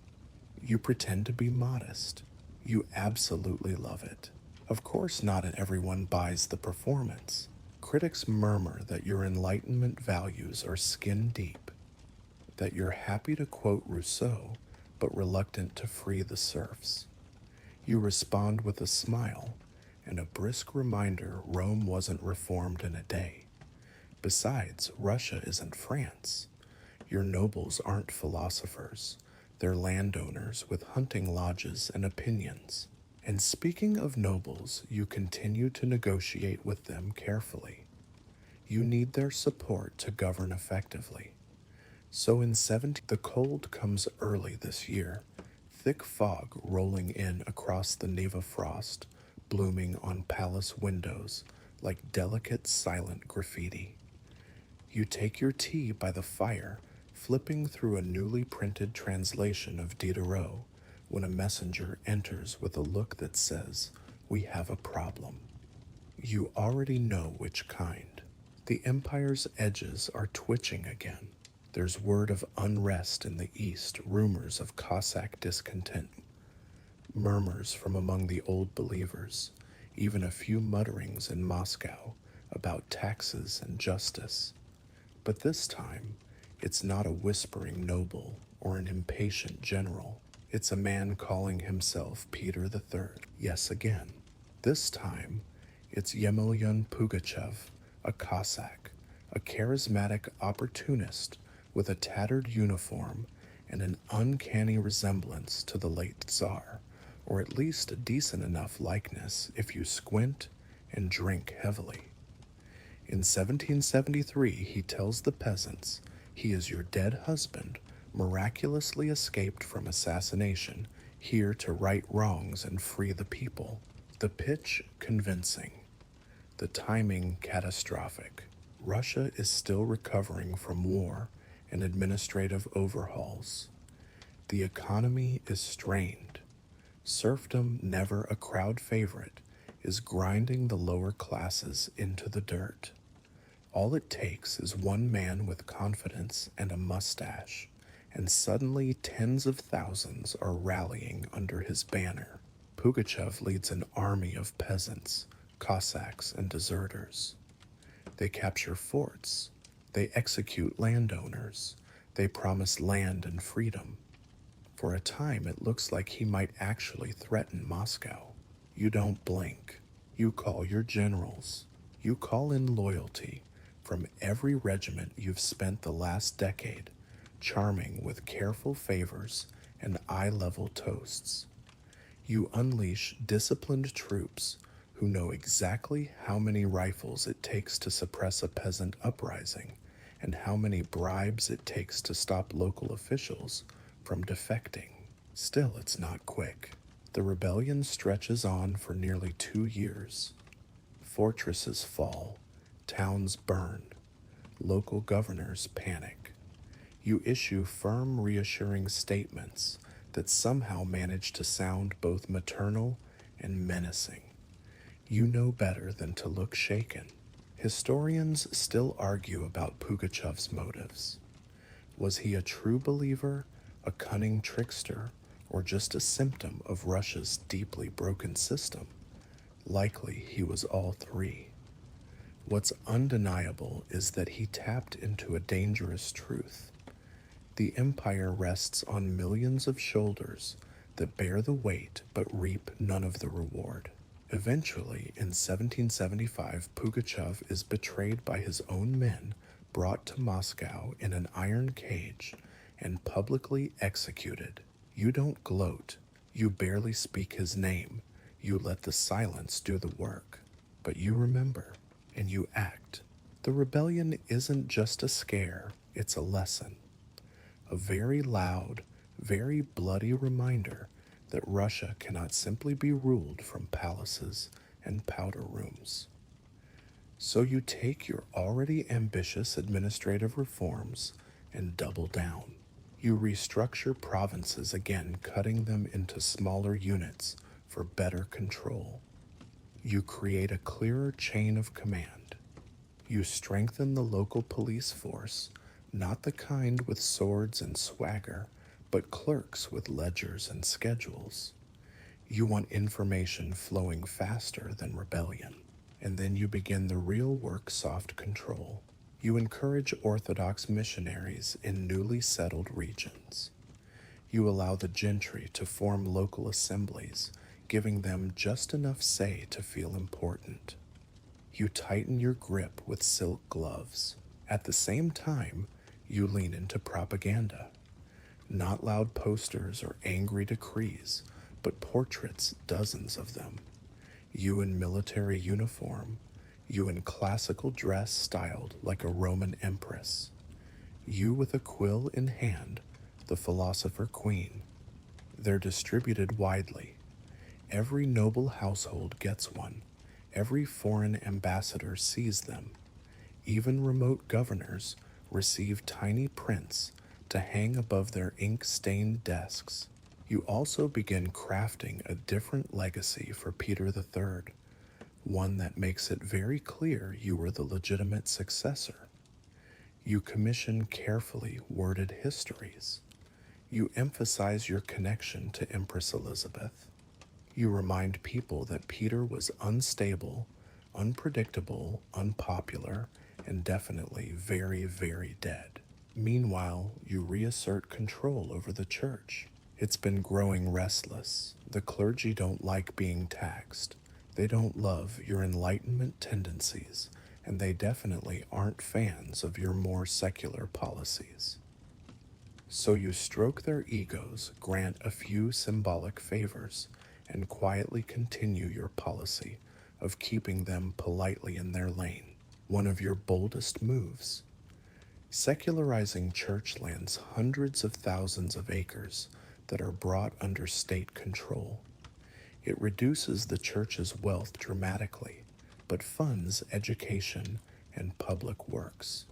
A: You pretend to be modest. You absolutely love it. Of course, not everyone buys the performance. Critics murmur that your Enlightenment values are skin deep, that you're happy to quote Rousseau, but reluctant to free the serfs. You respond with a smile and a brisk reminder Rome wasn't reformed in a day. Besides, Russia isn't France. Your nobles aren't philosophers. They're landowners with hunting lodges and opinions. And speaking of nobles, you continue to negotiate with them carefully. You need their support to govern effectively. So in 17, the cold comes early this year, thick fog rolling in across the Neva frost, blooming on palace windows like delicate silent graffiti. You take your tea by the fire, flipping through a newly printed translation of Diderot, when a messenger enters with a look that says, "We have a problem." You already know which kind. The empire's edges are twitching again. There's word of unrest in the east, rumors of Cossack discontent, murmurs from among the old believers, even a few mutterings in Moscow about taxes and justice. But this time, it's not a whispering noble or an impatient general. It's a man calling himself Peter III. Yes, again. This time, it's Yemelyan Pugachev, a Cossack, a charismatic opportunist with a tattered uniform and an uncanny resemblance to the late Tsar, or at least a decent enough likeness if you squint and drink heavily. In 1773, he tells the peasants he is your dead husband, miraculously escaped from assassination, here to right wrongs and free the people. The pitch convincing, the timing catastrophic. Russia is still recovering from war and administrative overhauls. The economy is strained. Serfdom, never a crowd favorite, is grinding the lower classes into the dirt. All it takes is one man with confidence and a mustache, and suddenly tens of thousands are rallying under his banner. Pugachev leads an army of peasants, Cossacks, and deserters. They capture forts. They execute landowners. They promise land and freedom. For a time, it looks like he might actually threaten Moscow. You don't blink. You call your generals. You call in loyalty from every regiment you've spent the last decade, charming with careful favors and eye-level toasts. You unleash disciplined troops who know exactly how many rifles it takes to suppress a peasant uprising and how many bribes it takes to stop local officials from defecting. Still, it's not quick. The rebellion stretches on for nearly 2 years. Fortresses fall, towns burn, local governors panic. You issue firm, reassuring statements that somehow manage to sound both maternal and menacing. You know better than to look shaken. Historians still argue about Pugachev's motives. Was he a true believer, a cunning trickster, or just a symptom of Russia's deeply broken system? Likely he was all three. What's undeniable is that he tapped into a dangerous truth. The empire rests on millions of shoulders that bear the weight but reap none of the reward. Eventually, in 1775, Pugachev is betrayed by his own men, brought to Moscow in an iron cage, and publicly executed. You don't gloat. You barely speak his name. You let the silence do the work. But you remember, and you act. The rebellion isn't just a scare, it's a lesson. A very loud, very bloody reminder that Russia cannot simply be ruled from palaces and powder rooms. So you take your already ambitious administrative reforms and double down. You restructure provinces again, cutting them into smaller units for better control. You create a clearer chain of command. You strengthen the local police force, not the kind with swords and swagger, but clerks with ledgers and schedules. You want information flowing faster than rebellion. And then you begin the real work: soft control. You encourage Orthodox missionaries in newly settled regions. You allow the gentry to form local assemblies, giving them just enough say to feel important. You tighten your grip with silk gloves. At the same time, you lean into propaganda. Not loud posters or angry decrees, but portraits, dozens of them. You in military uniform, you in classical dress styled like a Roman empress. You with a quill in hand, the philosopher queen. They're distributed widely. Every noble household gets one. Every foreign ambassador sees them. Even remote governors receive tiny prints to hang above their ink-stained desks. You also begin crafting a different legacy for Peter the Third, one that makes it very clear you were the legitimate successor. You commission carefully worded histories. You emphasize your connection to Empress Elizabeth. You remind people that Peter was unstable, unpredictable, unpopular, and definitely very, very dead. Meanwhile, you reassert control over the church. It's been growing restless. The clergy don't like being taxed. They don't love your Enlightenment tendencies, and they definitely aren't fans of your more secular policies. So you stroke their egos, grant a few symbolic favors, and quietly continue your policy of keeping them politely in their lane, one of your boldest moves. Secularizing church lands hundreds of thousands of acres that are brought under state control. It reduces the church's wealth dramatically, but funds education and public works.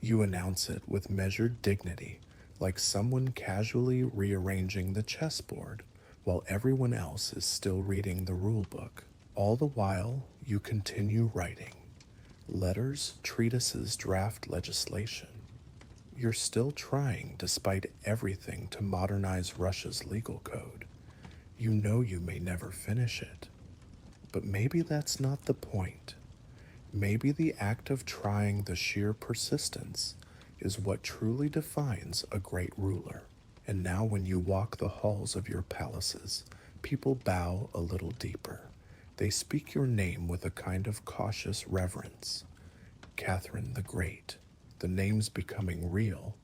A: You announce it with measured dignity, like someone casually rearranging the chessboard while everyone else is still reading the rule book. All the while, you continue writing. Letters, treatises, draft legislation. You're still trying, despite everything, to modernize Russia's legal code. You know you may never finish it. But maybe that's not the point. Maybe the act of trying, the sheer persistence, is what truly defines a great ruler. And now when you walk the halls of your palaces, people bow a little deeper. They speak your name with a kind of cautious reverence. Catherine the Great. The name's becoming real,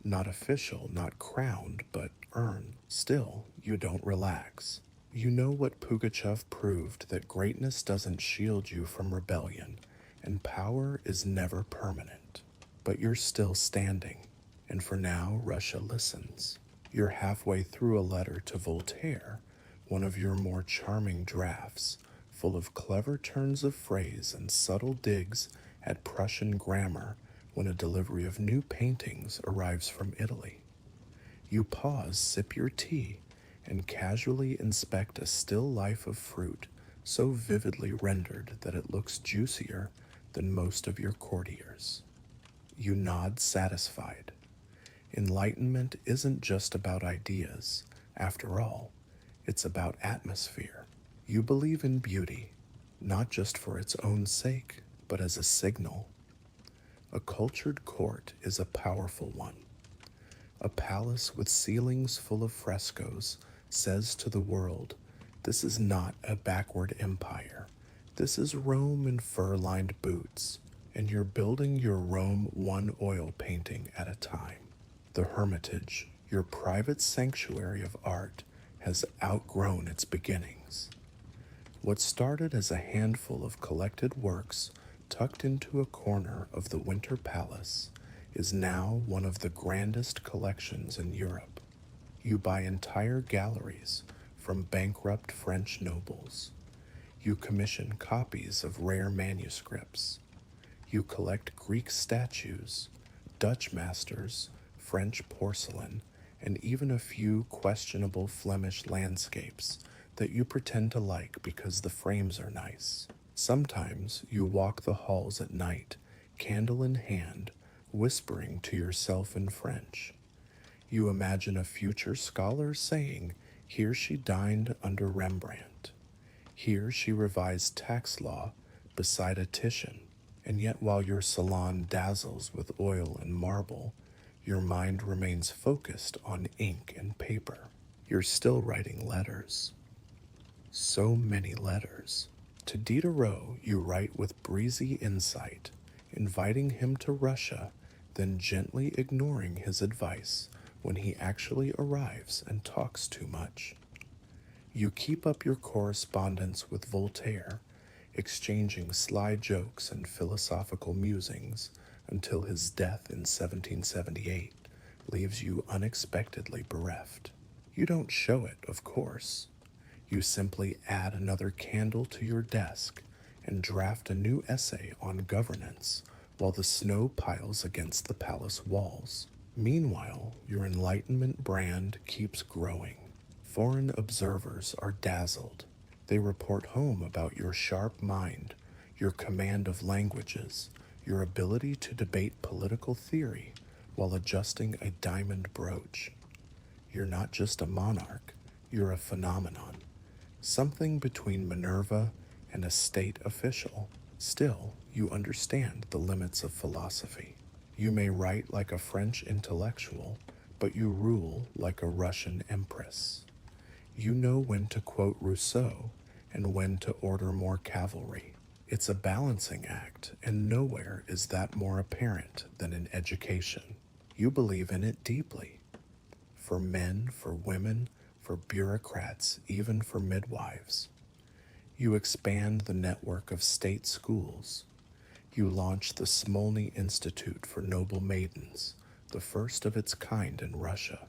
A: not official, not crowned, but earned. Still, you don't relax. You know what Pugachev proved, that greatness doesn't shield you from rebellion, and power is never permanent. But you're still standing, and for now, Russia listens. You're halfway through a letter to Voltaire, one of your more charming drafts, full of clever turns of phrase and subtle digs at Prussian grammar, when a delivery of new paintings arrives from Italy. You pause, sip your tea, and casually inspect a still life of fruit so vividly rendered that it looks juicier than most of your courtiers. You nod satisfied. Enlightenment isn't just about ideas. After all, it's about atmosphere. You believe in beauty, not just for its own sake, but as a signal. A cultured court is a powerful one. A palace with ceilings full of frescoes says to the world, This is not a backward empire. This is Rome in fur-lined boots, and you're building your Rome one oil painting at a time. The Hermitage, your private sanctuary of art, has outgrown its beginnings. What started as a handful of collected works tucked into a corner of the Winter Palace is now one of the grandest collections in Europe. You buy entire galleries from bankrupt French nobles. You commission copies of rare manuscripts. You collect Greek statues, Dutch masters, French porcelain, and even a few questionable Flemish landscapes that you pretend to like because the frames are nice. Sometimes you walk the halls at night, candle in hand, whispering to yourself in French. You imagine a future scholar saying, "Here she dined under Rembrandt. Here she revised tax law beside a Titian." And yet while your salon dazzles with oil and marble, your mind remains focused on ink and paper. You're still writing letters. So many letters. To Diderot, you write with breezy insight, inviting him to Russia, then gently ignoring his advice when he actually arrives and talks too much. You keep up your correspondence with Voltaire, exchanging sly jokes and philosophical musings until his death in 1778 leaves you unexpectedly bereft. You don't show it, of course. You simply add another candle to your desk and draft a new essay on governance while the snow piles against the palace walls. Meanwhile, your Enlightenment brand keeps growing. Foreign observers are dazzled. They report home about your sharp mind, your command of languages, your ability to debate political theory while adjusting a diamond brooch. You're not just a monarch, you're a phenomenon. Something between Minerva and a state official. Still, you understand the limits of philosophy. You may write like a French intellectual, but you rule like a Russian empress. You know when to quote Rousseau and when to order more cavalry. It's a balancing act, and nowhere is that more apparent than in education. You believe in it deeply. For men, for women, for bureaucrats, even for midwives. You expand the network of state schools. You launch the Smolny Institute for Noble Maidens, the first of its kind in Russia.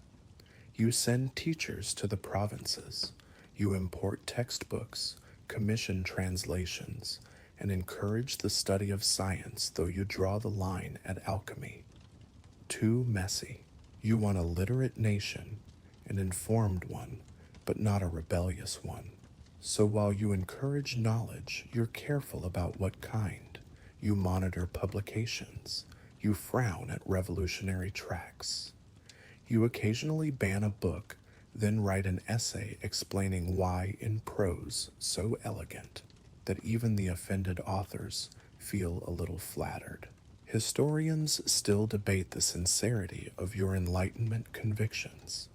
A: You send teachers to the provinces. You import textbooks, commission translations, and encourage the study of science, though you draw the line at alchemy. Too messy. You want a literate nation, an informed one, but not a rebellious one. So while you encourage knowledge, you're careful about what kind. You monitor publications. You frown at revolutionary tracts. You occasionally ban a book, then write an essay explaining why in prose so elegant that even the offended authors feel a little flattered. Historians still debate the sincerity of your Enlightenment convictions.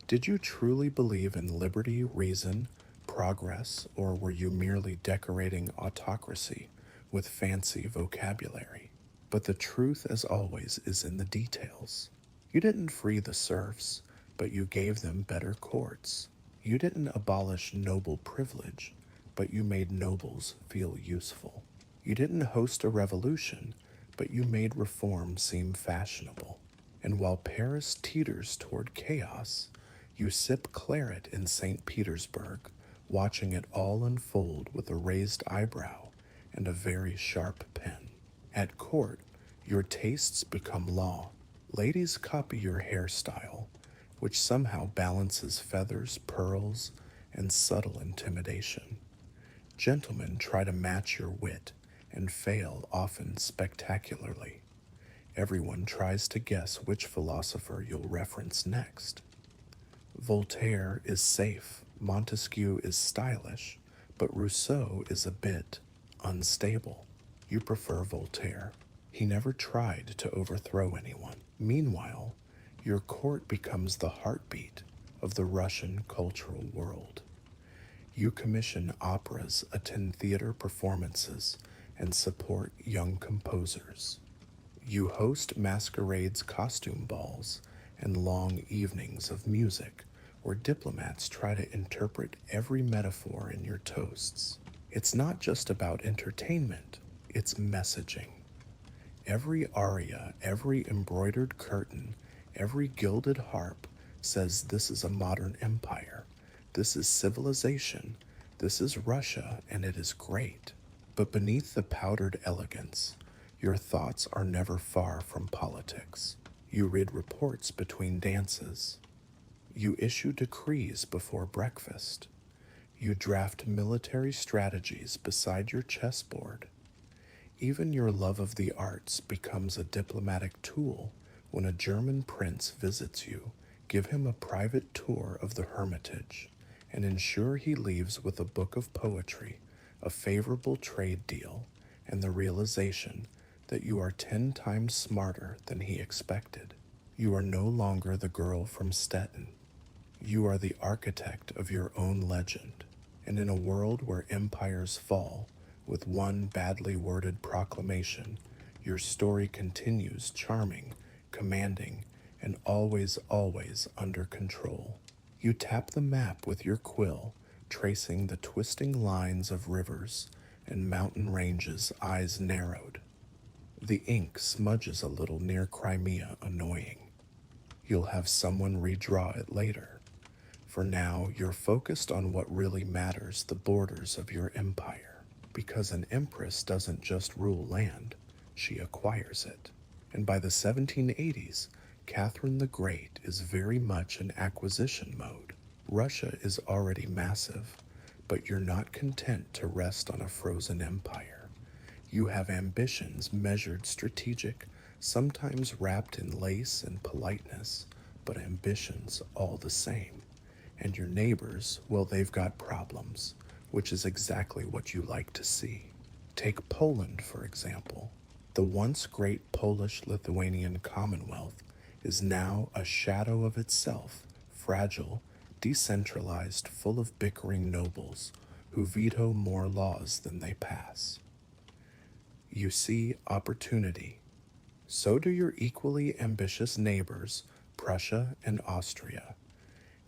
A: Did you truly believe in liberty, reason, progress, or were you merely decorating autocracy with fancy vocabulary? But the truth, as always, is in the details. You didn't free the serfs, but you gave them better courts. You didn't abolish noble privilege, but you made nobles feel useful. You didn't host a revolution, but you made reform seem fashionable. And while Paris teeters toward chaos, you sip claret in St. Petersburg, watching it all unfold with a raised eyebrow and a very sharp pen. At court, your tastes become law. Ladies copy your hairstyle, which somehow balances feathers, pearls, and subtle intimidation. Gentlemen try to match your wit and fail often spectacularly. Everyone tries to guess which philosopher you'll reference next. Voltaire is safe, Montesquieu is stylish, but Rousseau is a bit unstable. You prefer Voltaire. He never tried to overthrow anyone. Meanwhile, your court becomes the heartbeat of the Russian cultural world. You commission operas, attend theater performances, and support young composers. You host masquerades, costume balls, and long evenings of music where diplomats try to interpret every metaphor in your toasts. It's not just about entertainment, it's messaging. Every aria, every embroidered curtain, every gilded harp says this is a modern empire. This is civilization. This is Russia, and it is great. But beneath the powdered elegance, your thoughts are never far from politics. You read reports between dances. You issue decrees before breakfast. You draft military strategies beside your chessboard. Even your love of the arts becomes a diplomatic tool when a German prince visits you. Give him a private tour of the Hermitage and ensure he leaves with a book of poetry, a favorable trade deal, and the realization that you are 10 times smarter than he expected. You are no longer the girl from Stettin. You are the architect of your own legend, and in a world where empires fall with one badly worded proclamation, your story continues charming, commanding, and always, always under control. You tap the map with your quill, tracing the twisting lines of rivers and mountain ranges, eyes narrowed. The ink smudges a little near Crimea, annoying. You'll have someone redraw it later. For now, you're focused on what really matters, the borders of your empire. Because an empress doesn't just rule land, she acquires it. And by the 1780s, Catherine the Great is very much in acquisition mode. Russia is already massive, but you're not content to rest on a frozen empire. You have ambitions measured, strategic, sometimes wrapped in lace and politeness, but ambitions all the same. And your neighbors, well, they've got problems, which is exactly what you like to see. Take Poland, for example. The once great Polish-Lithuanian Commonwealth is now a shadow of itself, fragile, decentralized, full of bickering nobles who veto more laws than they pass. You see opportunity. So do your equally ambitious neighbors, Prussia and Austria.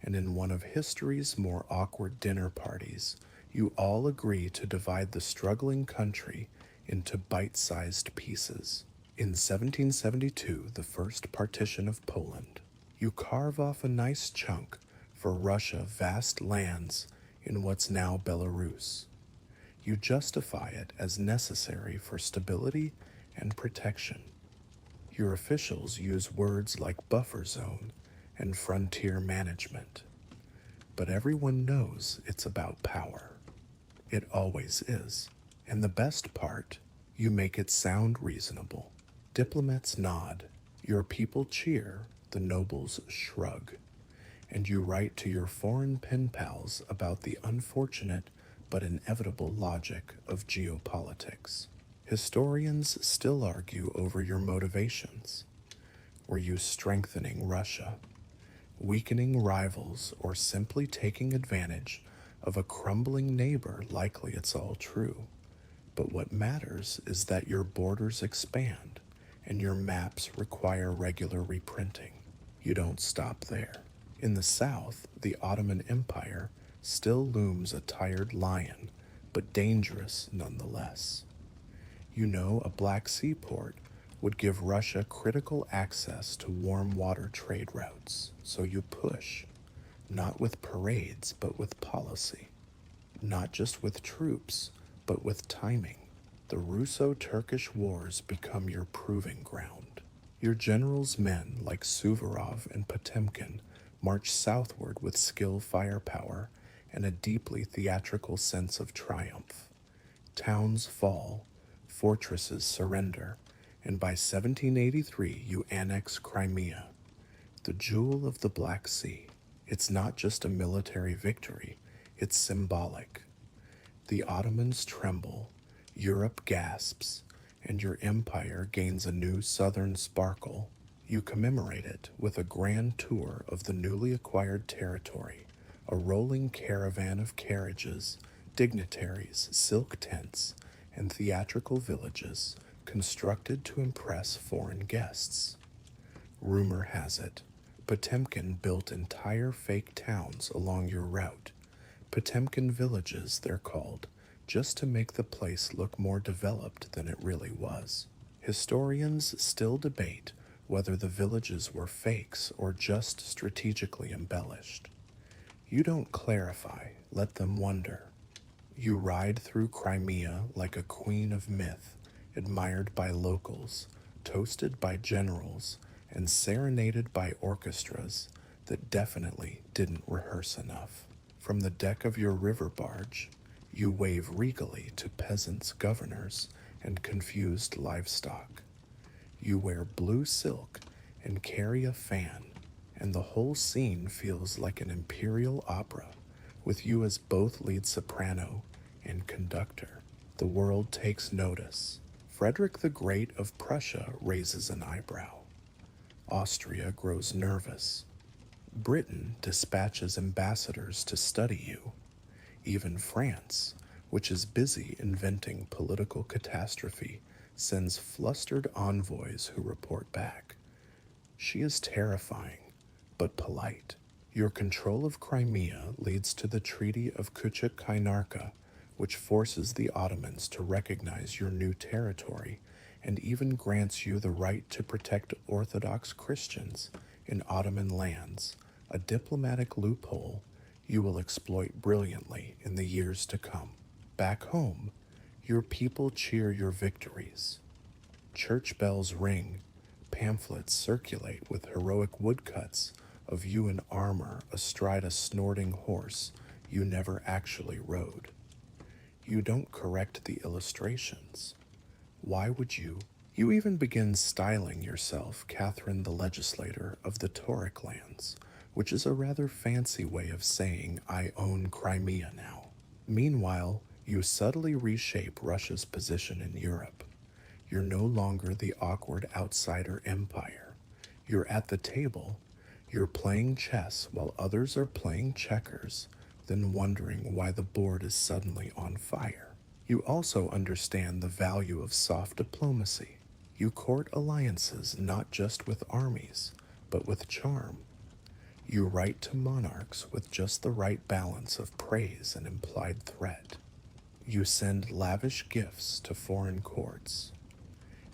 A: And in one of history's more awkward dinner parties, you all agree to divide the struggling country into bite-sized pieces. In 1772, the first partition of Poland, you carve off a nice chunk for Russia, vast lands in what's now Belarus. You justify it as necessary for stability and protection. Your officials use words like buffer zone and frontier management. But everyone knows it's about power. It always is. And the best part, you make it sound reasonable. Diplomats nod, your people cheer, the nobles shrug. And you write to your foreign pen pals about the unfortunate but inevitable logic of geopolitics. Historians still argue over your motivations. Were you strengthening Russia, weakening rivals, or simply taking advantage of a crumbling neighbor? Likely it's all true. But what matters is that your borders expand and your maps require regular reprinting. You don't stop there. In the south, the Ottoman Empire still looms a tired lion, but dangerous nonetheless. You know, a Black Sea port would give Russia critical access to warm water trade routes. So you push, not with parades, but with policy. Not just with troops, but with timing. The Russo-Turkish wars become your proving ground. Your generals' men, like Suvorov and Potemkin, march southward with skill, firepower, and a deeply theatrical sense of triumph. Towns fall, fortresses surrender, and by 1783 you annex Crimea, the jewel of the Black Sea. It's not just a military victory, it's symbolic. The Ottomans tremble, Europe gasps, and your empire gains a new southern sparkle. You commemorate it with a grand tour of the newly acquired territory, a rolling caravan of carriages, dignitaries, silk tents, and theatrical villages constructed to impress foreign guests. Rumor has it, Potemkin built entire fake towns along your route. Potemkin villages, they're called, just to make the place look more developed than it really was. Historians still debate whether the villages were fakes or just strategically embellished. You don't clarify, let them wonder. You ride through Crimea like a queen of myth, admired by locals, toasted by generals, and serenaded by orchestras that definitely didn't rehearse enough. From the deck of your river barge, you wave regally to peasants, governors, and confused livestock. You wear blue silk and carry a fan, and the whole scene feels like an imperial opera, with you as both lead soprano and conductor. The world takes notice. Frederick the Great of Prussia raises an eyebrow. Austria grows nervous. Britain dispatches ambassadors to study you. Even France, which is busy inventing political catastrophe, sends flustered envoys who report back. She is terrifying, but polite. Your control of Crimea leads to the Treaty of Kuchuk-Kainarka, which forces the Ottomans to recognize your new territory and even grants you the right to protect Orthodox Christians in Ottoman lands, a diplomatic loophole you will exploit brilliantly in the years to come. Back home, your people cheer your victories. Church bells ring, pamphlets circulate with heroic woodcuts of you in armor astride a snorting horse you never actually rode. You don't correct the illustrations. Why would you? You even begin styling yourself Catherine the Legislator of the Tauric lands, which is a rather fancy way of saying I own Crimea now. Meanwhile, you subtly reshape Russia's position in Europe. You're no longer the awkward outsider empire. You're at the table. You're playing chess while others are playing checkers, then wondering why the board is suddenly on fire. You also understand the value of soft diplomacy. You court alliances not just with armies, but with charm. You write to monarchs with just the right balance of praise and implied threat. You send lavish gifts to foreign courts.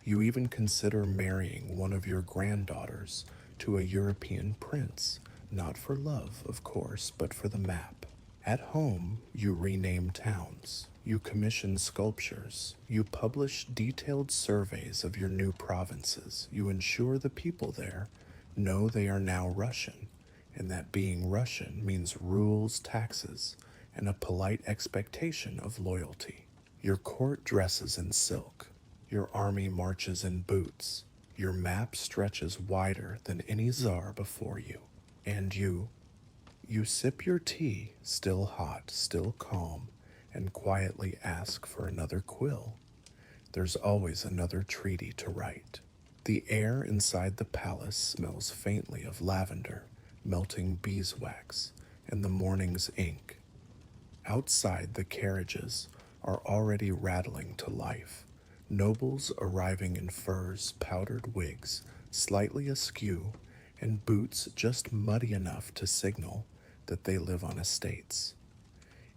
A: You even consider marrying one of your granddaughters to a European prince, not for love, of course, but for the map. At home, you rename towns. You commission sculptures. You publish detailed surveys of your new provinces. You ensure the people there know they are now Russian, and that being Russian means rules, taxes, and a polite expectation of loyalty. Your court dresses in silk. Your army marches in boots. Your map stretches wider than any czar before you. And you sip your tea, still hot, still calm, and quietly ask for another quill. There's always another treaty to write. The air inside the palace smells faintly of lavender, melting beeswax, and the morning's ink. Outside, the carriages are already rattling to life. Nobles arriving in furs, powdered wigs, slightly askew, and boots just muddy enough to signal that they live on estates.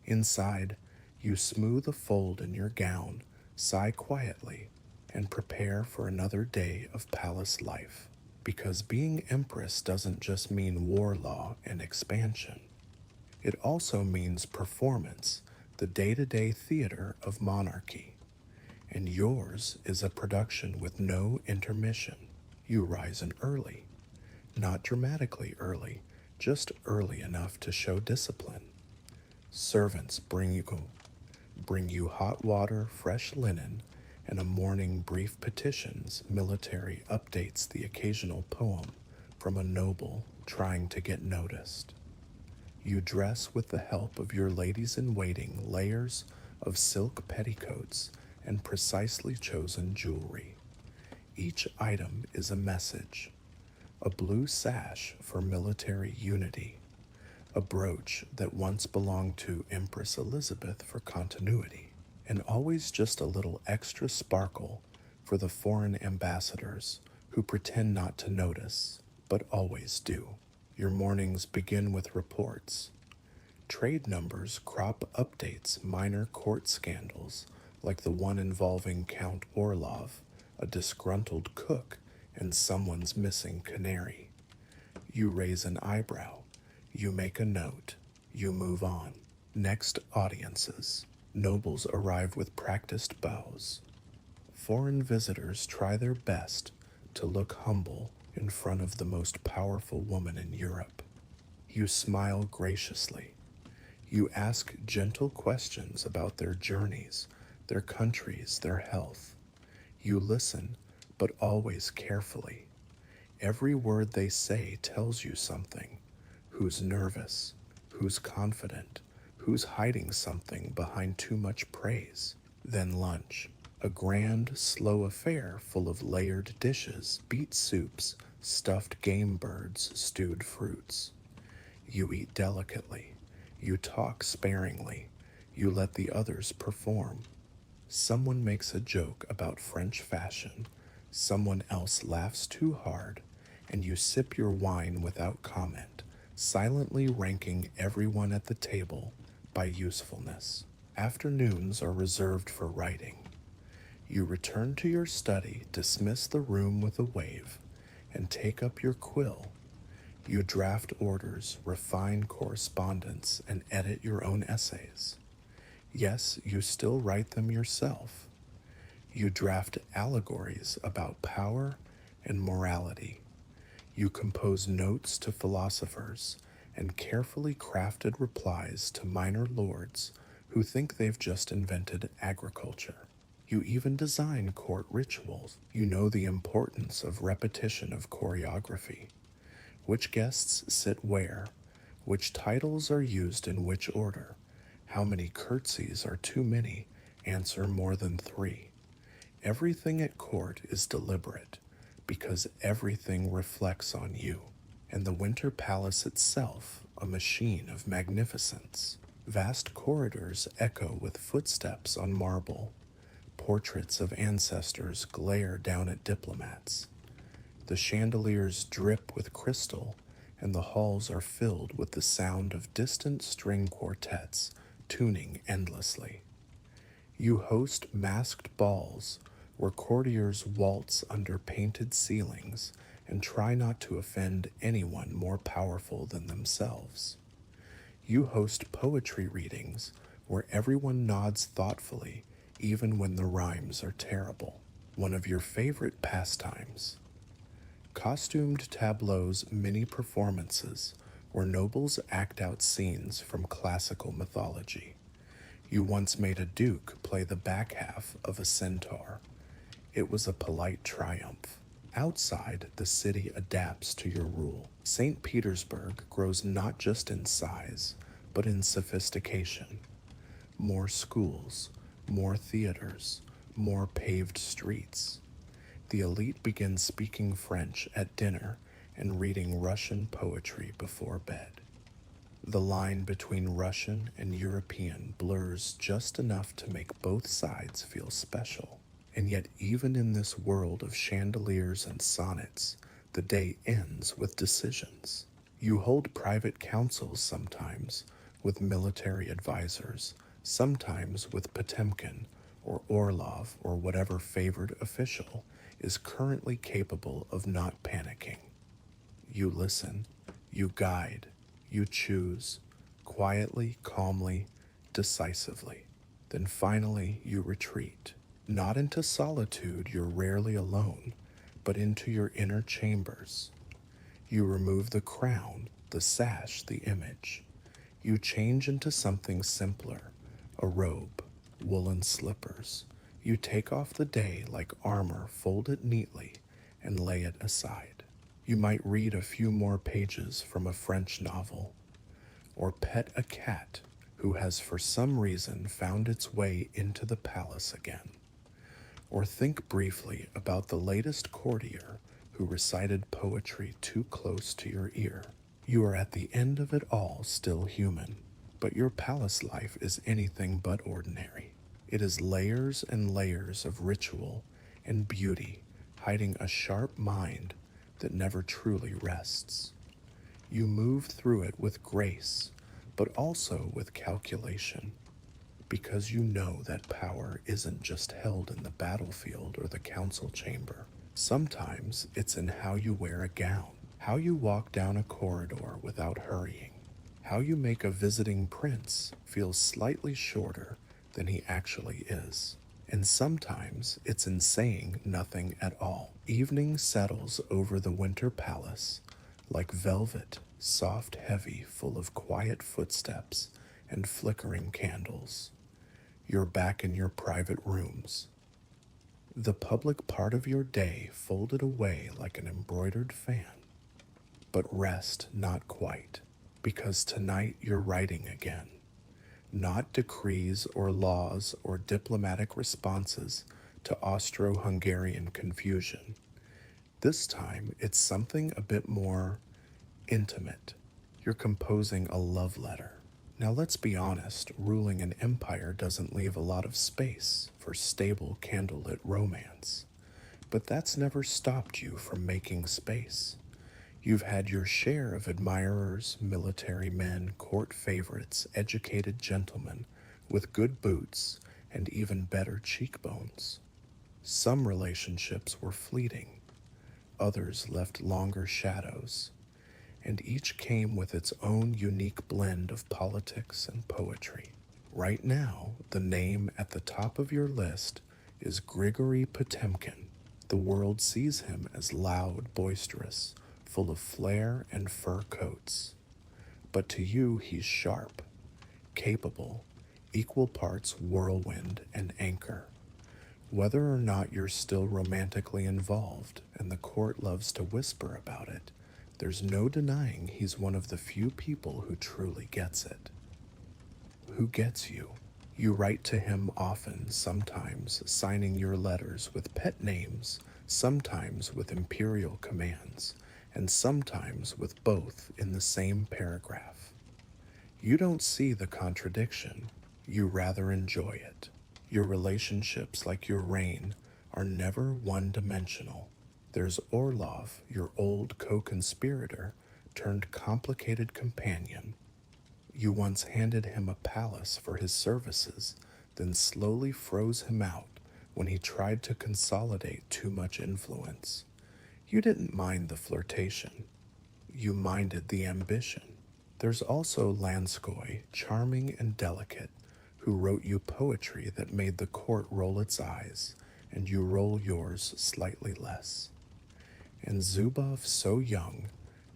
A: Inside, you smooth a fold in your gown, sigh quietly, and prepare for another day of palace life. Because being empress doesn't just mean war law and expansion. It also means performance, the day-to-day theater of monarchy. And yours is a production with no intermission. You rise in early, not dramatically early, just early enough to show discipline. Servants bring you hot water, fresh linen, and a morning brief petitions. Military updates the occasional poem from a noble trying to get noticed. You dress with the help of your ladies-in-waiting layers of silk petticoats and precisely chosen jewelry. Each item is a message. A blue sash for military unity, a brooch that once belonged to Empress Elizabeth for continuity, and always just a little extra sparkle for the foreign ambassadors who pretend not to notice, but always do. Your mornings begin with reports. Trade numbers crop updates minor court scandals like the one involving Count Orlov, a disgruntled cook, and someone's missing canary. You raise an eyebrow. You make a note. You move on. Next audiences. Nobles arrive with practiced bows. Foreign visitors try their best to look humble in front of the most powerful woman in Europe. You smile graciously. You ask gentle questions about their journeys, their countries, their health. You listen, but always carefully. Every word they say tells you something. Who's nervous? Who's confident? Who's hiding something behind too much praise? Then lunch. A grand, slow affair full of layered dishes, beet soups, stuffed game birds, stewed fruits. You eat delicately. You talk sparingly. You let the others perform. Someone makes a joke about French fashion. Someone else laughs too hard, and you sip your wine without comment, silently ranking everyone at the table by usefulness. Afternoons are reserved for writing. You return to your study, dismiss the room with a wave, and take up your quill. You draft orders, refine correspondence, and edit your own essays. Yes, you still write them yourself. You draft allegories about power and morality. You compose notes to philosophers and carefully crafted replies to minor lords who think they've just invented agriculture. You even design court rituals. You know the importance of repetition of choreography. Which guests sit where, which titles are used in which order, how many curtsies are too many, answer more than 3. Everything at court is deliberate, because everything reflects on you, and the Winter Palace itself a machine of magnificence. Vast corridors echo with footsteps on marble. Portraits of ancestors glare down at diplomats. The chandeliers drip with crystal, and the halls are filled with the sound of distant string quartets tuning endlessly. You host masked balls where courtiers waltz under painted ceilings and try not to offend anyone more powerful than themselves. You host poetry readings where everyone nods thoughtfully even when the rhymes are terrible. One of your favorite pastimes. Costumed tableaus, mini performances where nobles act out scenes from classical mythology. You once made a duke play the back half of a centaur. It was a polite triumph. Outside, the city adapts to your rule. St. Petersburg grows not just in size, but in sophistication. More schools, more theaters, more paved streets. The elite begins speaking French at dinner and reading Russian poetry before bed. The line between Russian and European blurs just enough to make both sides feel special. And yet, even in this world of chandeliers and sonnets, the day ends with decisions. You hold private councils sometimes with military advisors, sometimes with Potemkin or Orlov or whatever favored official is currently capable of not panicking. You listen, you guide, you choose, quietly, calmly, decisively. Then finally you retreat. Not into solitude, you're rarely alone, but into your inner chambers. You remove the crown, the sash, the image. You change into something simpler, a robe, woolen slippers. You take off the day like armor, fold it neatly, and lay it aside. You might read a few more pages from a French novel, or pet a cat who has for some reason found its way into the palace again. Or think briefly about the latest courtier who recited poetry too close to your ear. You are at the end of it all still human, but your palace life is anything but ordinary. It is layers and layers of ritual and beauty hiding a sharp mind that never truly rests. You move through it with grace, but also with calculation, because you know that power isn't just held in the battlefield or the council chamber. Sometimes it's in how you wear a gown, how you walk down a corridor without hurrying, how you make a visiting prince feel slightly shorter than he actually is. And sometimes it's in saying nothing at all. Evening settles over the winter palace like velvet, soft, heavy, full of quiet footsteps and flickering candles. You're back in your private rooms, the public part of your day folded away like an embroidered fan. But rest not quite, because tonight you're writing again. Not decrees or laws or diplomatic responses to Austro Hungarian confusion. This time it's something a bit more intimate. You're composing a love letter. Now, let's be honest, ruling an empire doesn't leave a lot of space for stable candlelit romance. But that's never stopped you from making space. You've had your share of admirers, military men, court favorites, educated gentlemen with good boots and even better cheekbones. Some relationships were fleeting, others left longer shadows, and each came with its own unique blend of politics and poetry. Right now, the name at the top of your list is Grigory Potemkin. The world sees him as loud, boisterous, full of flair and fur coats. But to you, he's sharp, capable, equal parts whirlwind and anchor. Whether or not you're still romantically involved, and the court loves to whisper about it, there's no denying he's one of the few people who truly gets it. Who gets you? You write to him often, sometimes signing your letters with pet names, sometimes with imperial commands, and sometimes with both in the same paragraph. You don't see the contradiction, you rather enjoy it. Your relationships, like your reign, are never one-dimensional. There's Orlov, your old co-conspirator turned complicated companion. You once handed him a palace for his services, then slowly froze him out when he tried to consolidate too much influence. You didn't mind the flirtation. You minded the ambition. There's also Lanskoy, charming and delicate, who wrote you poetry that made the court roll its eyes, and you roll yours slightly less. And Zubov so young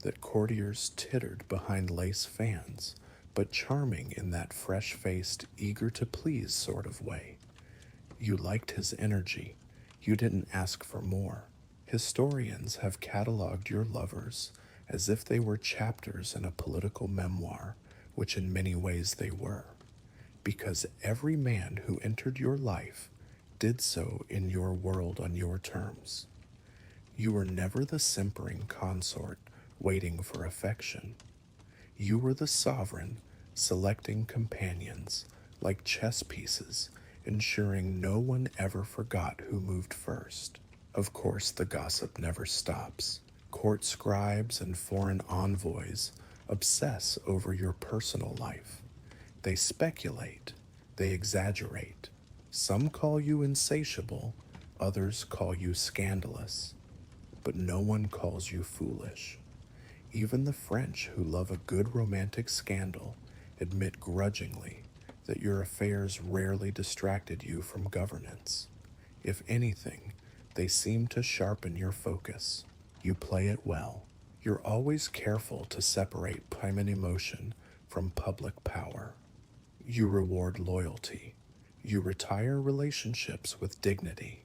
A: that courtiers tittered behind lace fans, but charming in that fresh-faced, eager-to-please sort of way. You liked his energy. You didn't ask for more. Historians have cataloged your lovers as if they were chapters in a political memoir, which in many ways they were, because every man who entered your life did so in your world on your terms. You were never the simpering consort waiting for affection. You were the sovereign, selecting companions like chess pieces, ensuring no one ever forgot who moved first. Of course, the gossip never stops. Court scribes and foreign envoys obsess over your personal life. They speculate, they exaggerate. Some call you insatiable, others call you scandalous. But no one calls you foolish. Even the French, who love a good romantic scandal, admit grudgingly that your affairs rarely distracted you from governance. If anything, they seem to sharpen your focus. You play it well. You're always careful to separate private emotion from public power. You reward loyalty. You retire relationships with dignity.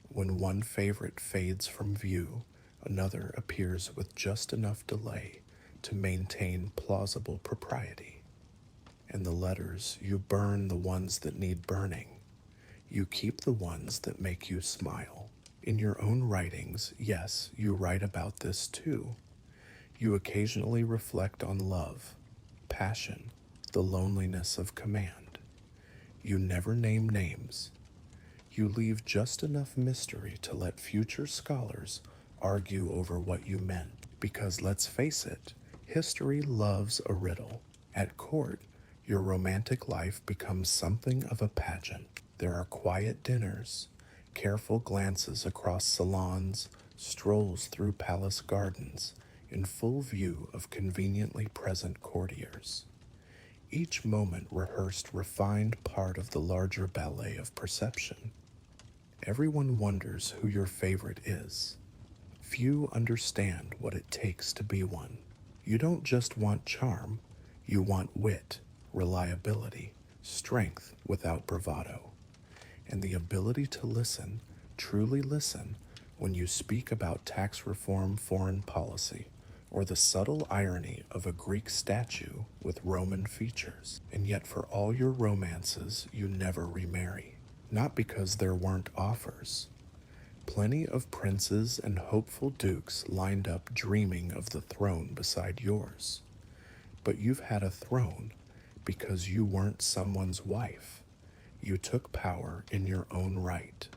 A: When one favorite fades from view, another appears with just enough delay to maintain plausible propriety. In the letters, you burn the ones that need burning. You keep the ones that make you smile. In your own writings, yes, you write about this too. You occasionally reflect on love, passion, the loneliness of command. You never name names. You leave just enough mystery to let future scholars argue over what you meant. Because let's face it, history loves a riddle. At court, your romantic life becomes something of a pageant. There are quiet dinners, careful glances across salons, strolls through palace gardens, in full view of conveniently present courtiers. Each moment rehearsed refined part of the larger ballet of perception. Everyone wonders who your favorite is. Few understand what it takes to be one. You don't just want charm, you want wit, reliability, strength without bravado, and the ability to listen, truly listen, when you speak about tax reform, foreign policy, or the subtle irony of a Greek statue with Roman features. And yet, for all your romances, you never remarry. Not because there weren't offers. Plenty of princes and hopeful dukes lined up dreaming of the throne beside yours. But you've had a throne because you weren't someone's wife. You took power in your own right.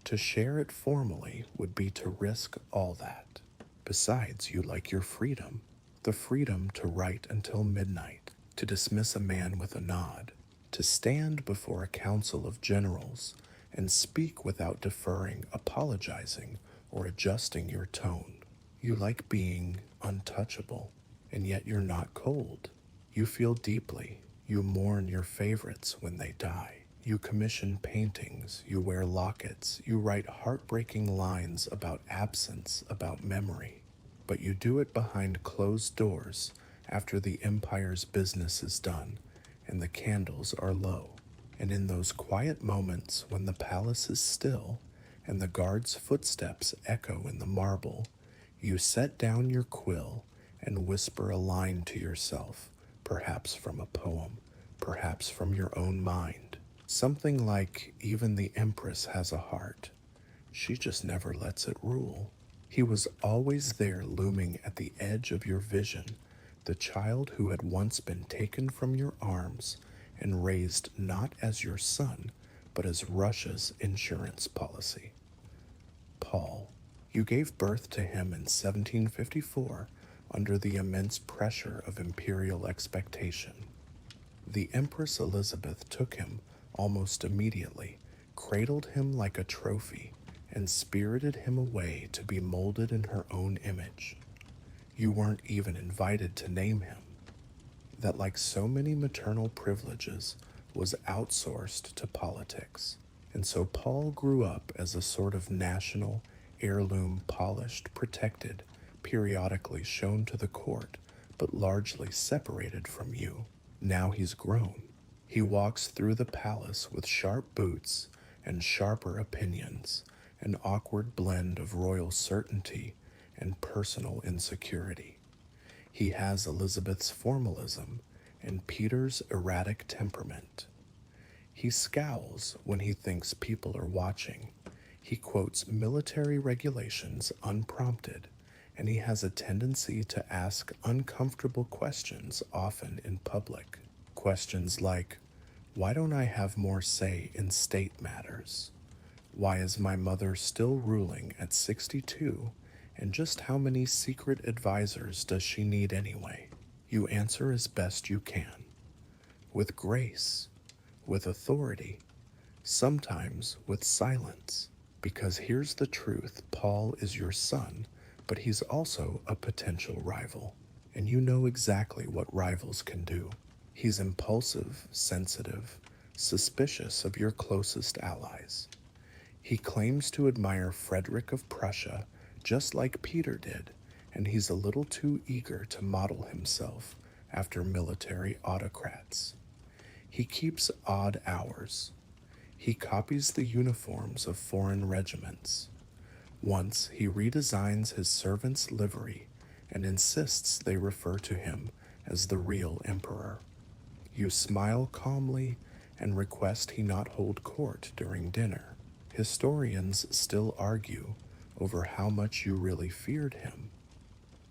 A: To share it formally would be to risk all that. Besides, you like your freedom, the freedom to write until midnight, to dismiss a man with a nod, to stand before a council of generals and speak without deferring, apologizing, or adjusting your tone. You like being untouchable, and yet you're not cold. You feel deeply. You mourn your favorites when they die. You commission paintings, you wear lockets, you write heartbreaking lines about absence, about memory. But you do it behind closed doors after the empire's business is done and the candles are low. And in those quiet moments when the palace is still and the guard's footsteps echo in the marble, you set down your quill and whisper a line to yourself, perhaps from a poem, perhaps from your own mind. Something like, even the Empress has a heart. She just never lets it rule. He was always there, looming at the edge of your vision, the child who had once been taken from your arms and raised not as your son, but as Russia's insurance policy. Paul, you gave birth to him in 1754 under the immense pressure of imperial expectation. The Empress Elizabeth took him almost immediately, cradled him like a trophy, and spirited him away to be molded in her own image. You weren't even invited to name him. That, like so many maternal privileges, was outsourced to politics. And so Paul grew up as a sort of national heirloom, polished, protected, periodically shown to the court, but largely separated from you. Now he's grown. He walks through the palace with sharp boots and sharper opinions, an awkward blend of royal certainty and personal insecurity. He has Elizabeth's formalism and Peter's erratic temperament. He scowls when he thinks people are watching. He quotes military regulations unprompted, and he has a tendency to ask uncomfortable questions, often in public. Questions like, why don't I have more say in state matters? Why is my mother still ruling at 62? And just how many secret advisors does she need anyway? You answer as best you can. With grace, with authority, sometimes with silence. Because here's the truth, Paul is your son, but he's also a potential rival. And you know exactly what rivals can do. He's impulsive, sensitive, suspicious of your closest allies. He claims to admire Frederick of Prussia just like Peter did, and he's a little too eager to model himself after military autocrats. He keeps odd hours. He copies the uniforms of foreign regiments. Once he redesigns his servants' livery and insists they refer to him as the real emperor. You smile calmly and request he not hold court during dinner. Historians still argue over how much you really feared him.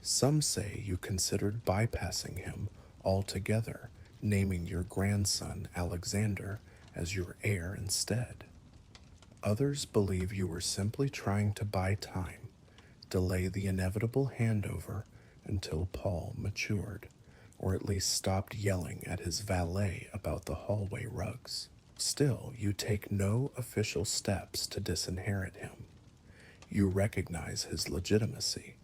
A: Some say you considered bypassing him altogether, naming your grandson Alexander as your heir instead. Others believe you were simply trying to buy time, delay the inevitable handover until Paul matured, or at least stopped yelling at his valet about the hallway rugs. Still, you take no official steps to disinherit him. You recognize his legitimacy.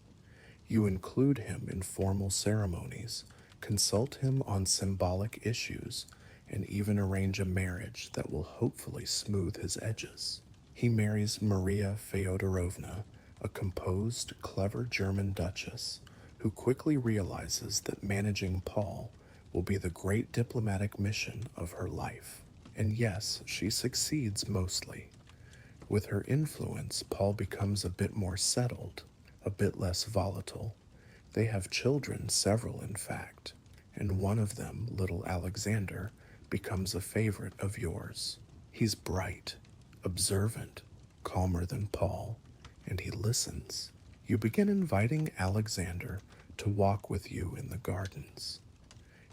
A: You include him in formal ceremonies, consult him on symbolic issues, and even arrange a marriage that will hopefully smooth his edges. He marries Maria Feodorovna, a composed, clever German duchess, who quickly realizes that managing Paul will be the great diplomatic mission of her life. And yes, she succeeds mostly. With her influence, Paul becomes a bit more settled, a bit less volatile. They have children, several in fact, and one of them, little Alexander, becomes a favorite of yours. He's bright, observant, calmer than Paul, and he listens. You begin inviting Alexander to walk with you in the gardens.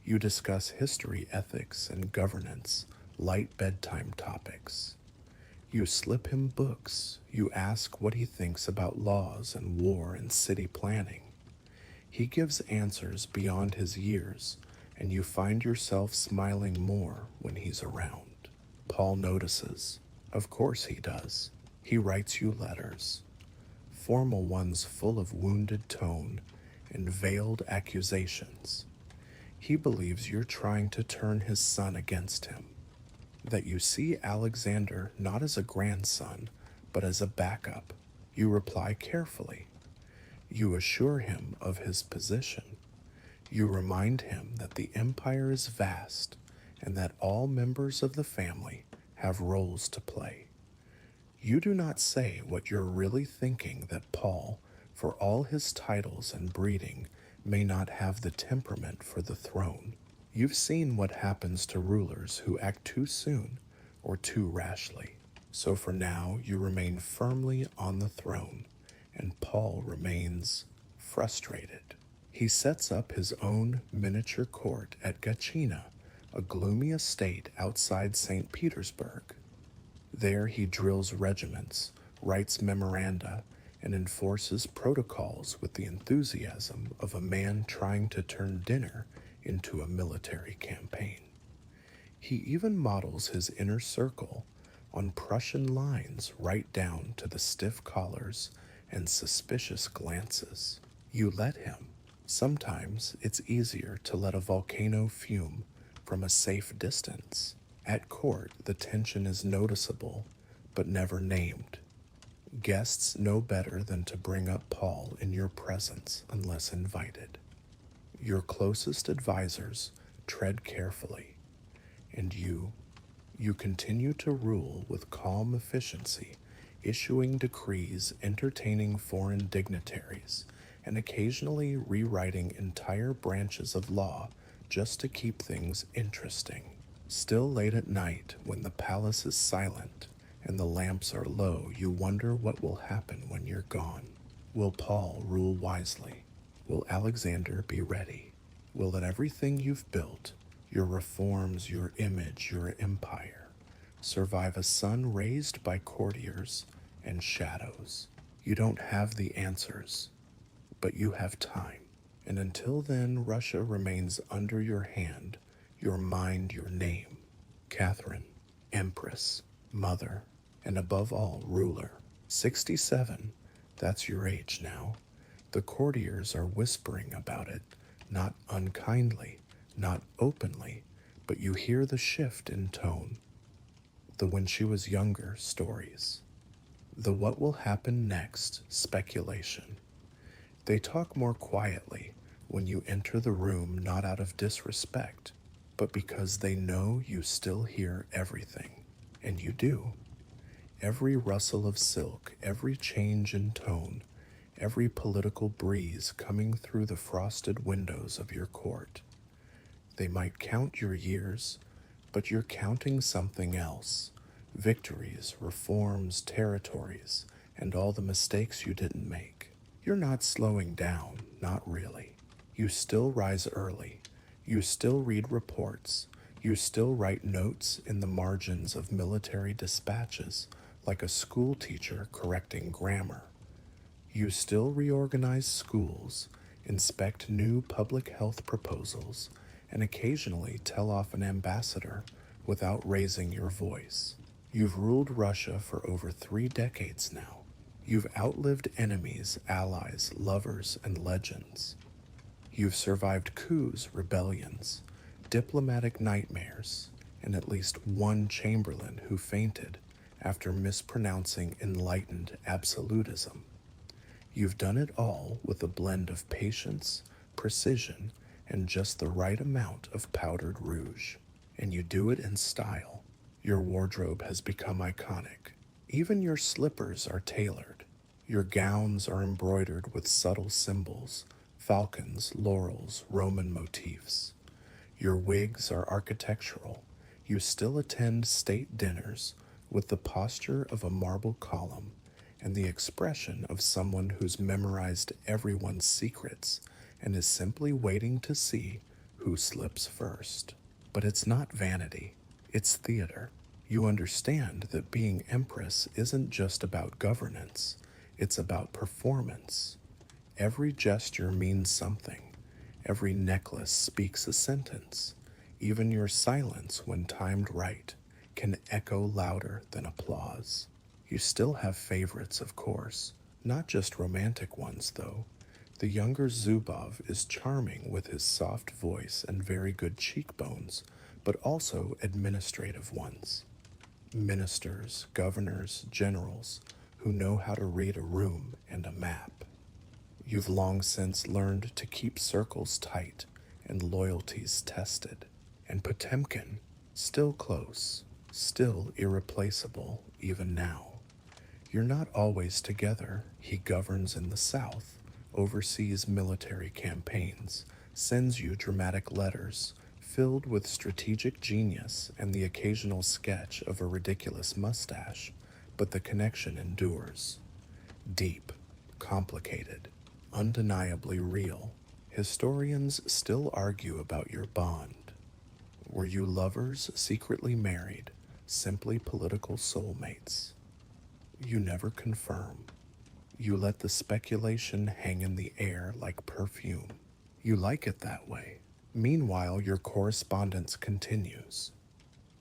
A: You discuss history, ethics, and governance, light bedtime topics. You slip him books. You ask what he thinks about laws and war and city planning. He gives answers beyond his years, and you find yourself smiling more when he's around. Paul notices. Of course he does. He writes you letters, formal ones full of wounded tone and veiled accusations. He believes you're trying to turn his son against him, that you see Alexander not as a grandson, but as a backup. You reply carefully. You assure him of his position. You remind him that the empire is vast and that all members of the family have roles to play. You do not say what you're really thinking, that Paul, for all his titles and breeding, may not have the temperament for the throne. You've seen what happens to rulers who act too soon or too rashly. So for now, you remain firmly on the throne, and Paul remains frustrated. He sets up his own miniature court at Gachina, a gloomy estate outside St. Petersburg. There he drills regiments, writes memoranda, and enforces protocols with the enthusiasm of a man trying to turn dinner into a military campaign. He even models his inner circle on Prussian lines right down to the stiff collars and suspicious glances. You let him. Sometimes it's easier to let a volcano fume from a safe distance. At court, the tension is noticeable, but never named. Guests know better than to bring up Paul in your presence unless invited. Your closest advisors tread carefully, and you continue to rule with calm efficiency, issuing decrees, entertaining foreign dignitaries, and occasionally rewriting entire branches of law just to keep things interesting. Still late at night, when the palace is silent and the lamps are low, you wonder what will happen when you're gone. Will Paul rule wisely? Will Alexander be ready? Will let everything you've built, your reforms, your image, your empire, survive a son raised by courtiers and shadows? You don't have the answers, but you have time. And until then, Russia remains under your hand, your mind, your name. Catherine, Empress, Mother, and above all, ruler. 67, that's your age now. The courtiers are whispering about it, not unkindly, not openly, but you hear the shift in tone. The when she was younger stories. The what will happen next speculation. They talk more quietly when you enter the room, not out of disrespect, but because they know you still hear everything. And you do. Every rustle of silk, every change in tone, every political breeze coming through the frosted windows of your court. They might count your years, but you're counting something else. Victories, reforms, territories, and all the mistakes you didn't make. You're not slowing down, not really. You still rise early. You still read reports. You still write notes in the margins of military dispatches like a school teacher correcting grammar. You still reorganize schools, inspect new public health proposals, and occasionally tell off an ambassador without raising your voice. You've ruled Russia for over 3 decades now. You've outlived enemies, allies, lovers, and legends. You've survived coups, rebellions, diplomatic nightmares, and at least one Chamberlain who fainted after mispronouncing enlightened absolutism. You've done it all with a blend of patience, precision, and just the right amount of powdered rouge. And you do it in style. Your wardrobe has become iconic. Even your slippers are tailored. Your gowns are embroidered with subtle symbols, falcons, laurels, Roman motifs. Your wigs are architectural. You still attend state dinners with the posture of a marble column and the expression of someone who's memorized everyone's secrets and is simply waiting to see who slips first. But it's not vanity, it's theater. You understand that being empress isn't just about governance, it's about performance. Every gesture means something. Every necklace speaks a sentence. Even your silence, when timed right, can echo louder than applause. You still have favorites, of course, not just romantic ones, though. The younger Zubov is charming with his soft voice and very good cheekbones, but also administrative ones. Ministers, governors, generals who know how to read a room and a map. You've long since learned to keep circles tight and loyalties tested. And Potemkin, still close, still irreplaceable even now. You're not always together. He governs in the South, oversees military campaigns, sends you dramatic letters, filled with strategic genius and the occasional sketch of a ridiculous mustache, but the connection endures. Deep, complicated, undeniably real. Historians still argue about your bond. Were you lovers secretly married, simply political soulmates? You never confirm. You let the speculation hang in the air like perfume. You like it that way. Meanwhile, your correspondence continues.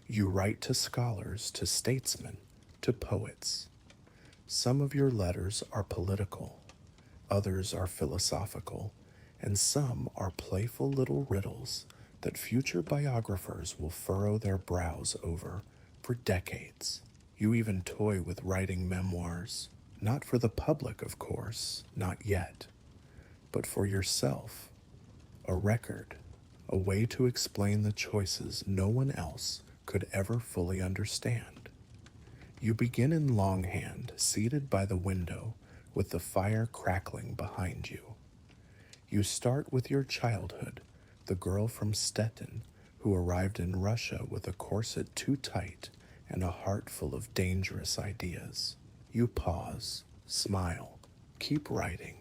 A: You write to scholars, to statesmen, to poets. Some of your letters are political, others are philosophical, and some are playful little riddles that future biographers will furrow their brows over for decades. You even toy with writing memoirs, not for the public, of course, not yet, but for yourself, a record, a way to explain the choices no one else could ever fully understand. You begin in longhand, seated by the window, with the fire crackling behind you. You start with your childhood, the girl from Stettin who arrived in Russia with a corset too tight and a heart full of dangerous ideas. You pause, smile, keep writing,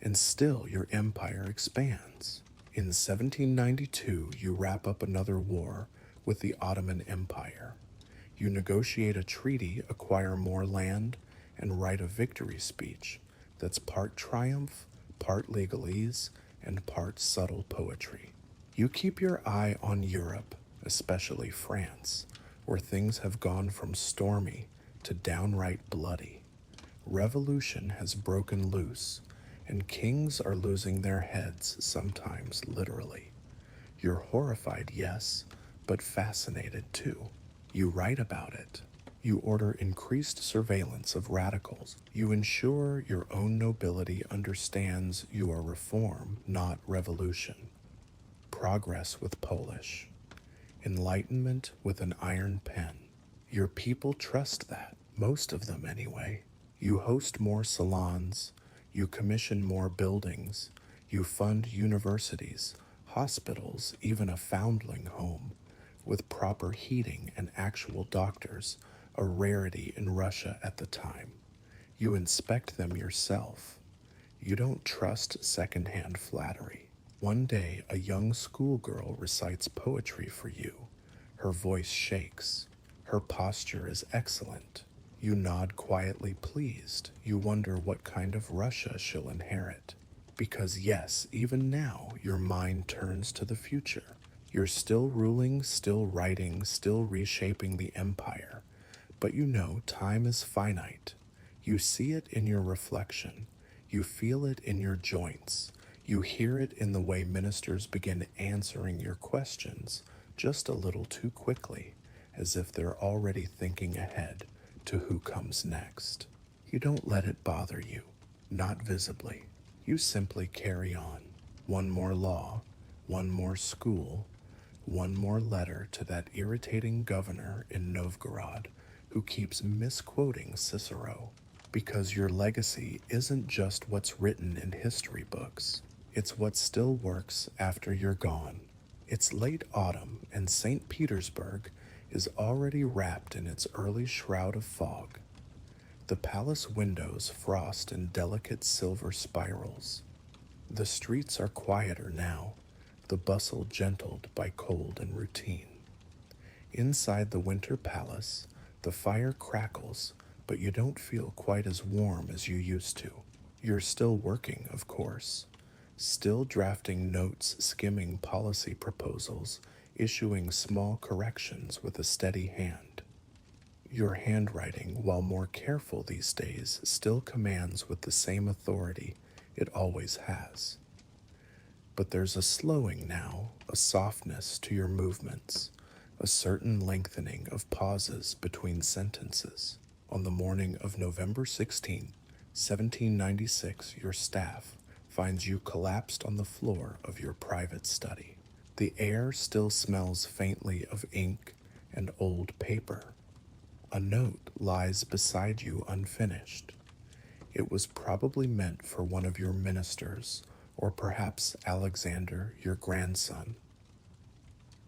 A: and still your empire expands. In 1792, you wrap up another war with the Ottoman Empire. You negotiate a treaty, acquire more land, and write a victory speech that's part triumph, part legalese, and part subtle poetry. You keep your eye on Europe, especially France, where things have gone from stormy to downright bloody. Revolution has broken loose, and kings are losing their heads, sometimes literally. You're horrified, yes, but fascinated too. You write about it. You order increased surveillance of radicals. You ensure your own nobility understands you are reform, not revolution. Progress with Polish. Enlightenment with an iron pen. Your people trust that, most of them anyway. You host more salons. You commission more buildings. You fund universities, hospitals, even a foundling home, with proper heating and actual doctors, a rarity in Russia at the time. You inspect them yourself. You don't trust secondhand flattery. One day, a young schoolgirl recites poetry for you. Her voice shakes. Her posture is excellent. You nod quietly pleased. You wonder what kind of Russia she'll inherit. Because, yes, even now, your mind turns to the future. You're still ruling, still writing, still reshaping the empire. But you know time is finite. You see it in your reflection. You feel it in your joints. You hear it in the way ministers begin answering your questions just a little too quickly, as if they're already thinking ahead to who comes next. You don't let it bother you, not visibly. You simply carry on. One more law, one more school, one more letter to that irritating governor in Novgorod who keeps misquoting Cicero. Because your legacy isn't just what's written in history books, it's what still works after you're gone. It's late autumn, and St. Petersburg is already wrapped in its early shroud of fog. The palace windows frost in delicate silver spirals. The streets are quieter now, the bustle gentled by cold and routine. Inside the winter palace, the fire crackles, but you don't feel quite as warm as you used to. You're still working, of course, still drafting notes, skimming policy proposals, issuing small corrections with a steady hand. Your handwriting, while more careful these days, still commands with the same authority it always has. But there's a slowing now, a softness to your movements, a certain lengthening of pauses between sentences. On the morning of November 16, 1796, your staff finds you collapsed on the floor of your private study. The air still smells faintly of ink and old paper. A note lies beside you unfinished. It was probably meant for one of your ministers, or perhaps Alexander, your grandson.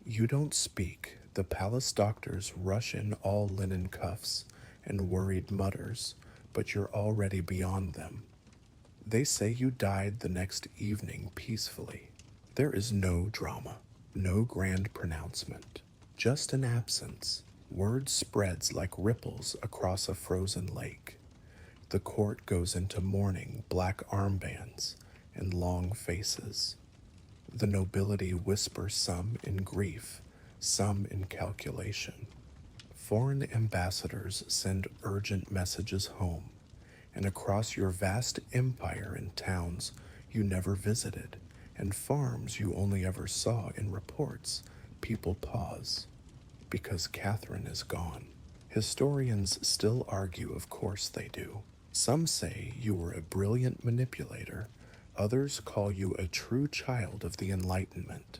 A: You don't speak. The palace doctors rush in all linen cuffs and worried mutters, but you're already beyond them. They say you died the next evening peacefully. There is no drama, no grand pronouncement, just an absence. Word spreads like ripples across a frozen lake. The court goes into mourning, black armbands and long faces. The nobility whisper, some in grief, some in calculation. Foreign ambassadors send urgent messages home, and across your vast empire in towns you never visited, and farms you only ever saw in reports, people pause, because Catherine is gone. Historians still argue, of course they do. Some say you were a brilliant manipulator, others call you a true child of the Enlightenment.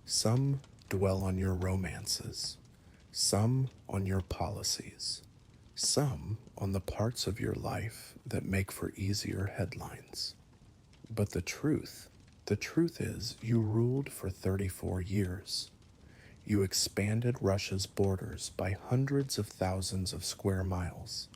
A: Some dwell on your romances, some on your policies, some on the parts of your life that make for easier headlines. But the truth is you ruled for 34 years. You expanded Russia's borders by hundreds of thousands of square miles.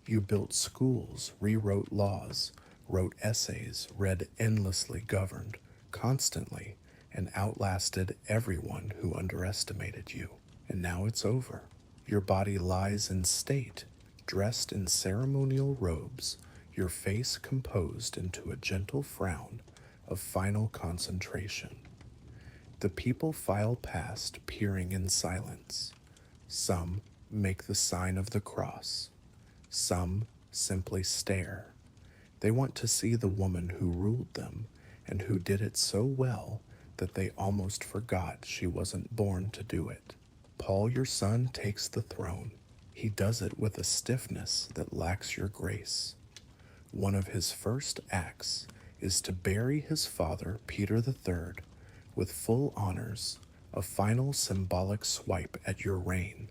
A: You built schools, rewrote laws, wrote essays, read endlessly, governed, constantly, and outlasted everyone who underestimated you. And now it's over. Your body lies in state, dressed in ceremonial robes, your face composed into a gentle frown of final concentration. The people file past, peering in silence. Some make the sign of the cross. Some simply stare. They want to see the woman who ruled them and who did it so well that they almost forgot she wasn't born to do it. Paul, your son, takes the throne. He does it with a stiffness that lacks your grace. One of his first acts is to bury his father, Peter III, with full honors, a final symbolic swipe at your reign.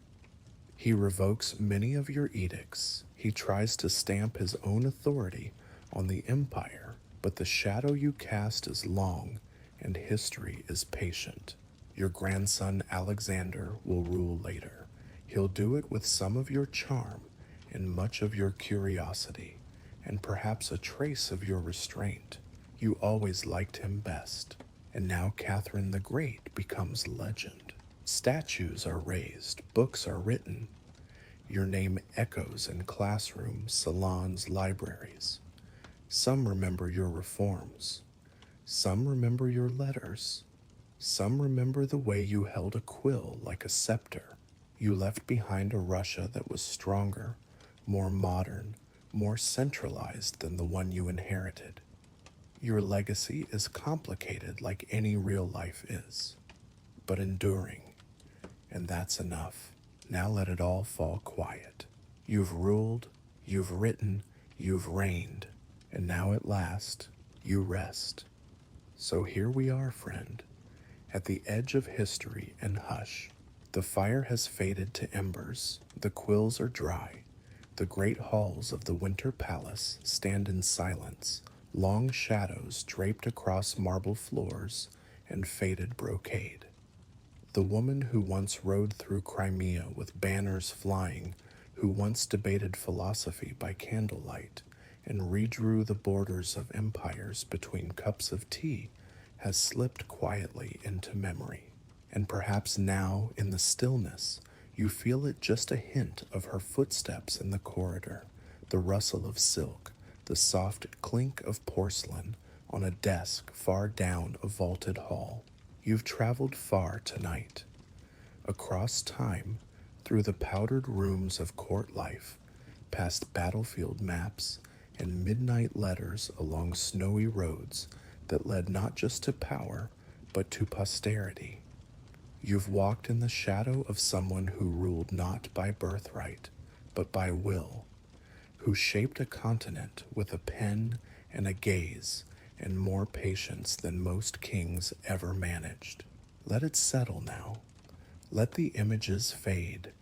A: He revokes many of your edicts. He tries to stamp his own authority on the empire, but the shadow you cast is long, and history is patient. Your grandson Alexander will rule later. He'll do it with some of your charm and much of your curiosity, and perhaps a trace of your restraint. You always liked him best, and now Catherine the Great becomes legend. Statues are raised, books are written. Your name echoes in classrooms, salons, libraries. Some remember your reforms. Some remember your letters. Some remember the way you held a quill like a scepter. You left behind a Russia that was stronger, more modern, more centralized than the one you inherited. Your legacy is complicated like any real life is, but enduring, and that's enough. Now let it all fall quiet. You've ruled, you've written, you've reigned, and now at last you rest. So here we are, friend, at the edge of history and hush. The fire has faded to embers, the quills are dry. The great halls of the Winter Palace stand in silence, long shadows draped across marble floors and faded brocade. The woman who once rode through Crimea with banners flying, who once debated philosophy by candlelight and redrew the borders of empires between cups of tea, has slipped quietly into memory. And perhaps now, in the stillness, you feel it just a hint of her footsteps in the corridor, the rustle of silk, the soft clink of porcelain on a desk far down a vaulted hall. You've traveled far tonight, across time, through the powdered rooms of court life, past battlefield maps and midnight letters along snowy roads that led not just to power, but to posterity. You've walked in the shadow of someone who ruled not by birthright, but by will, who shaped a continent with a pen and a gaze and more patience than most kings ever managed. Let it settle now. Let the images fade,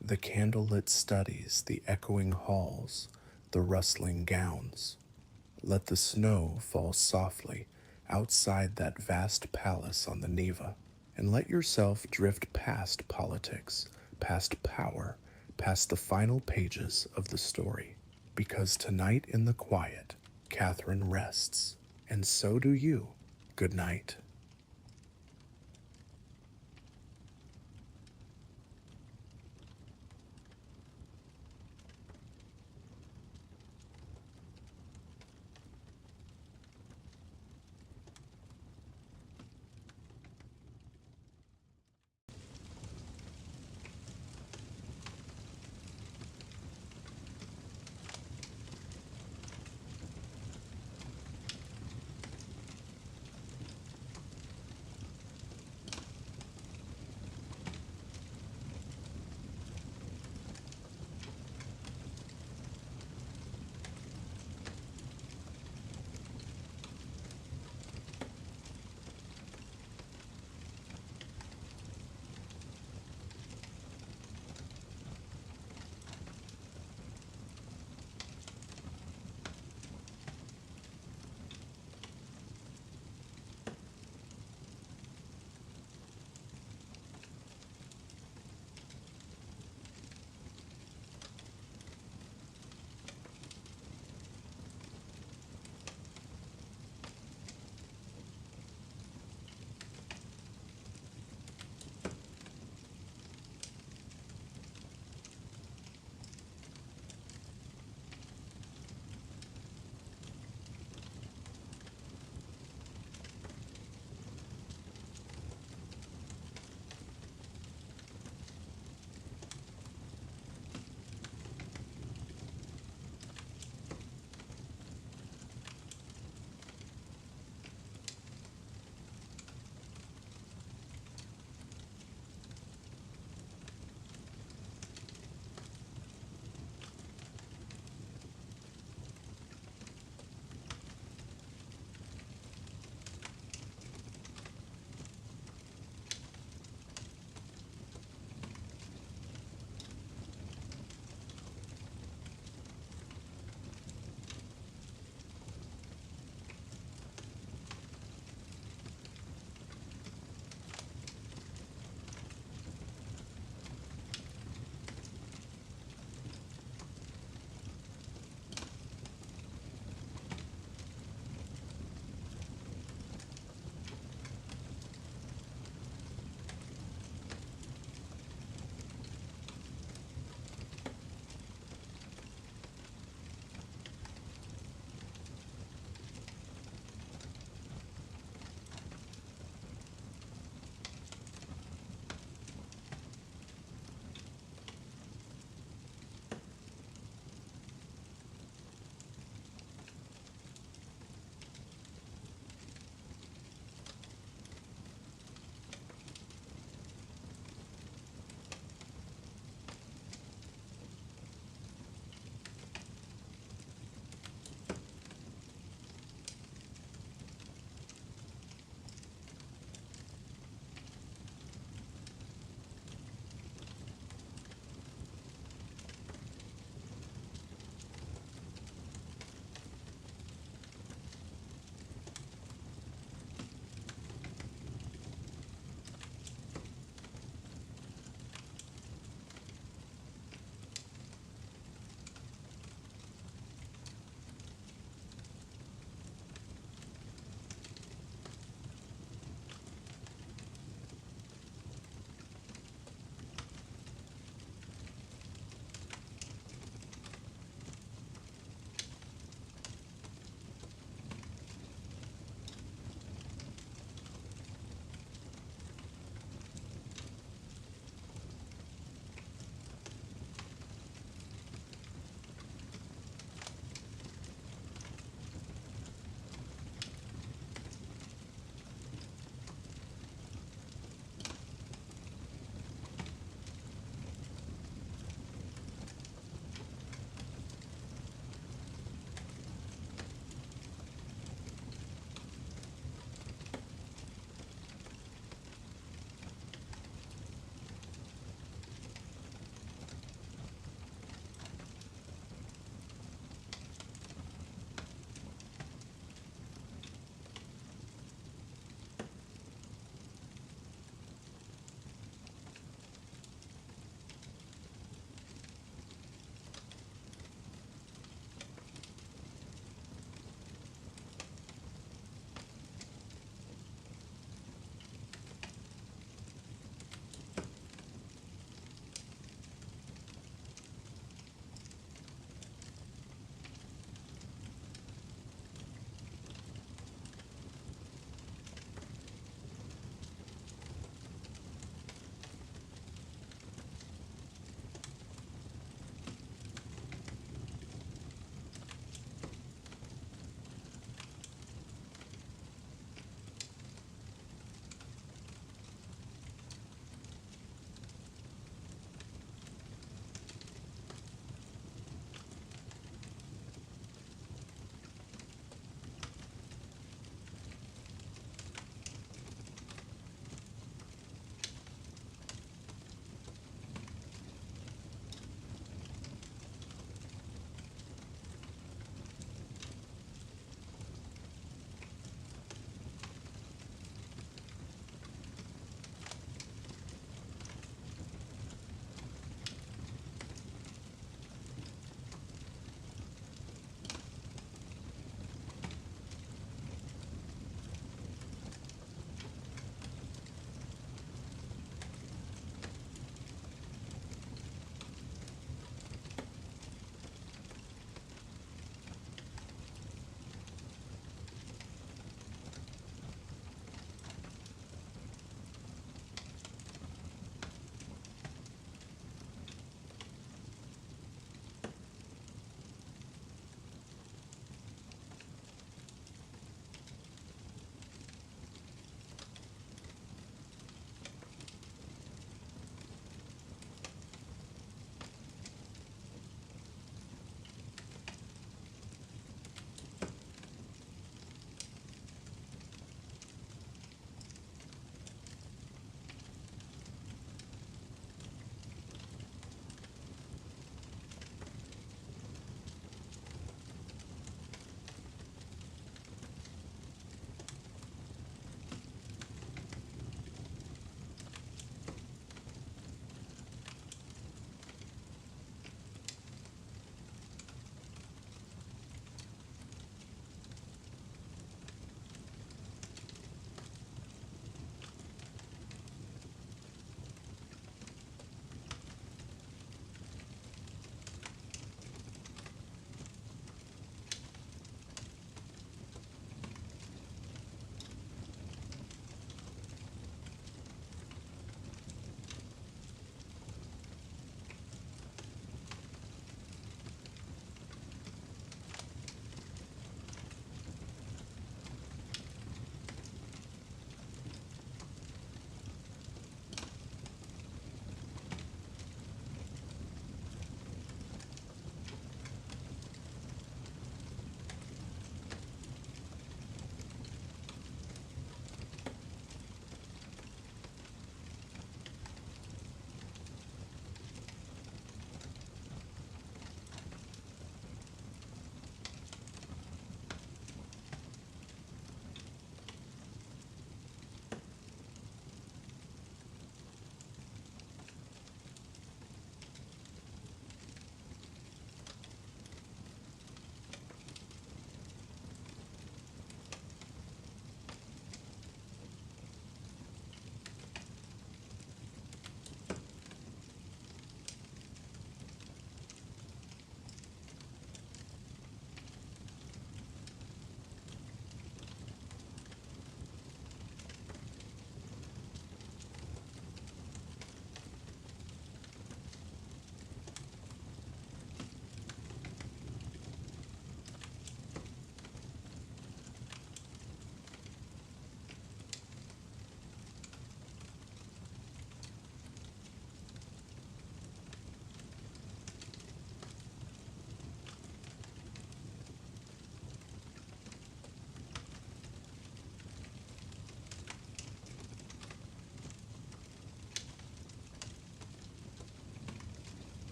A: the candlelit studies, the echoing halls, the rustling gowns. Let the snow fall softly outside that vast palace on the Neva, and let yourself drift past politics, past power, past the final pages of the story. Because tonight in the quiet, Catherine rests, and so do you. Good night.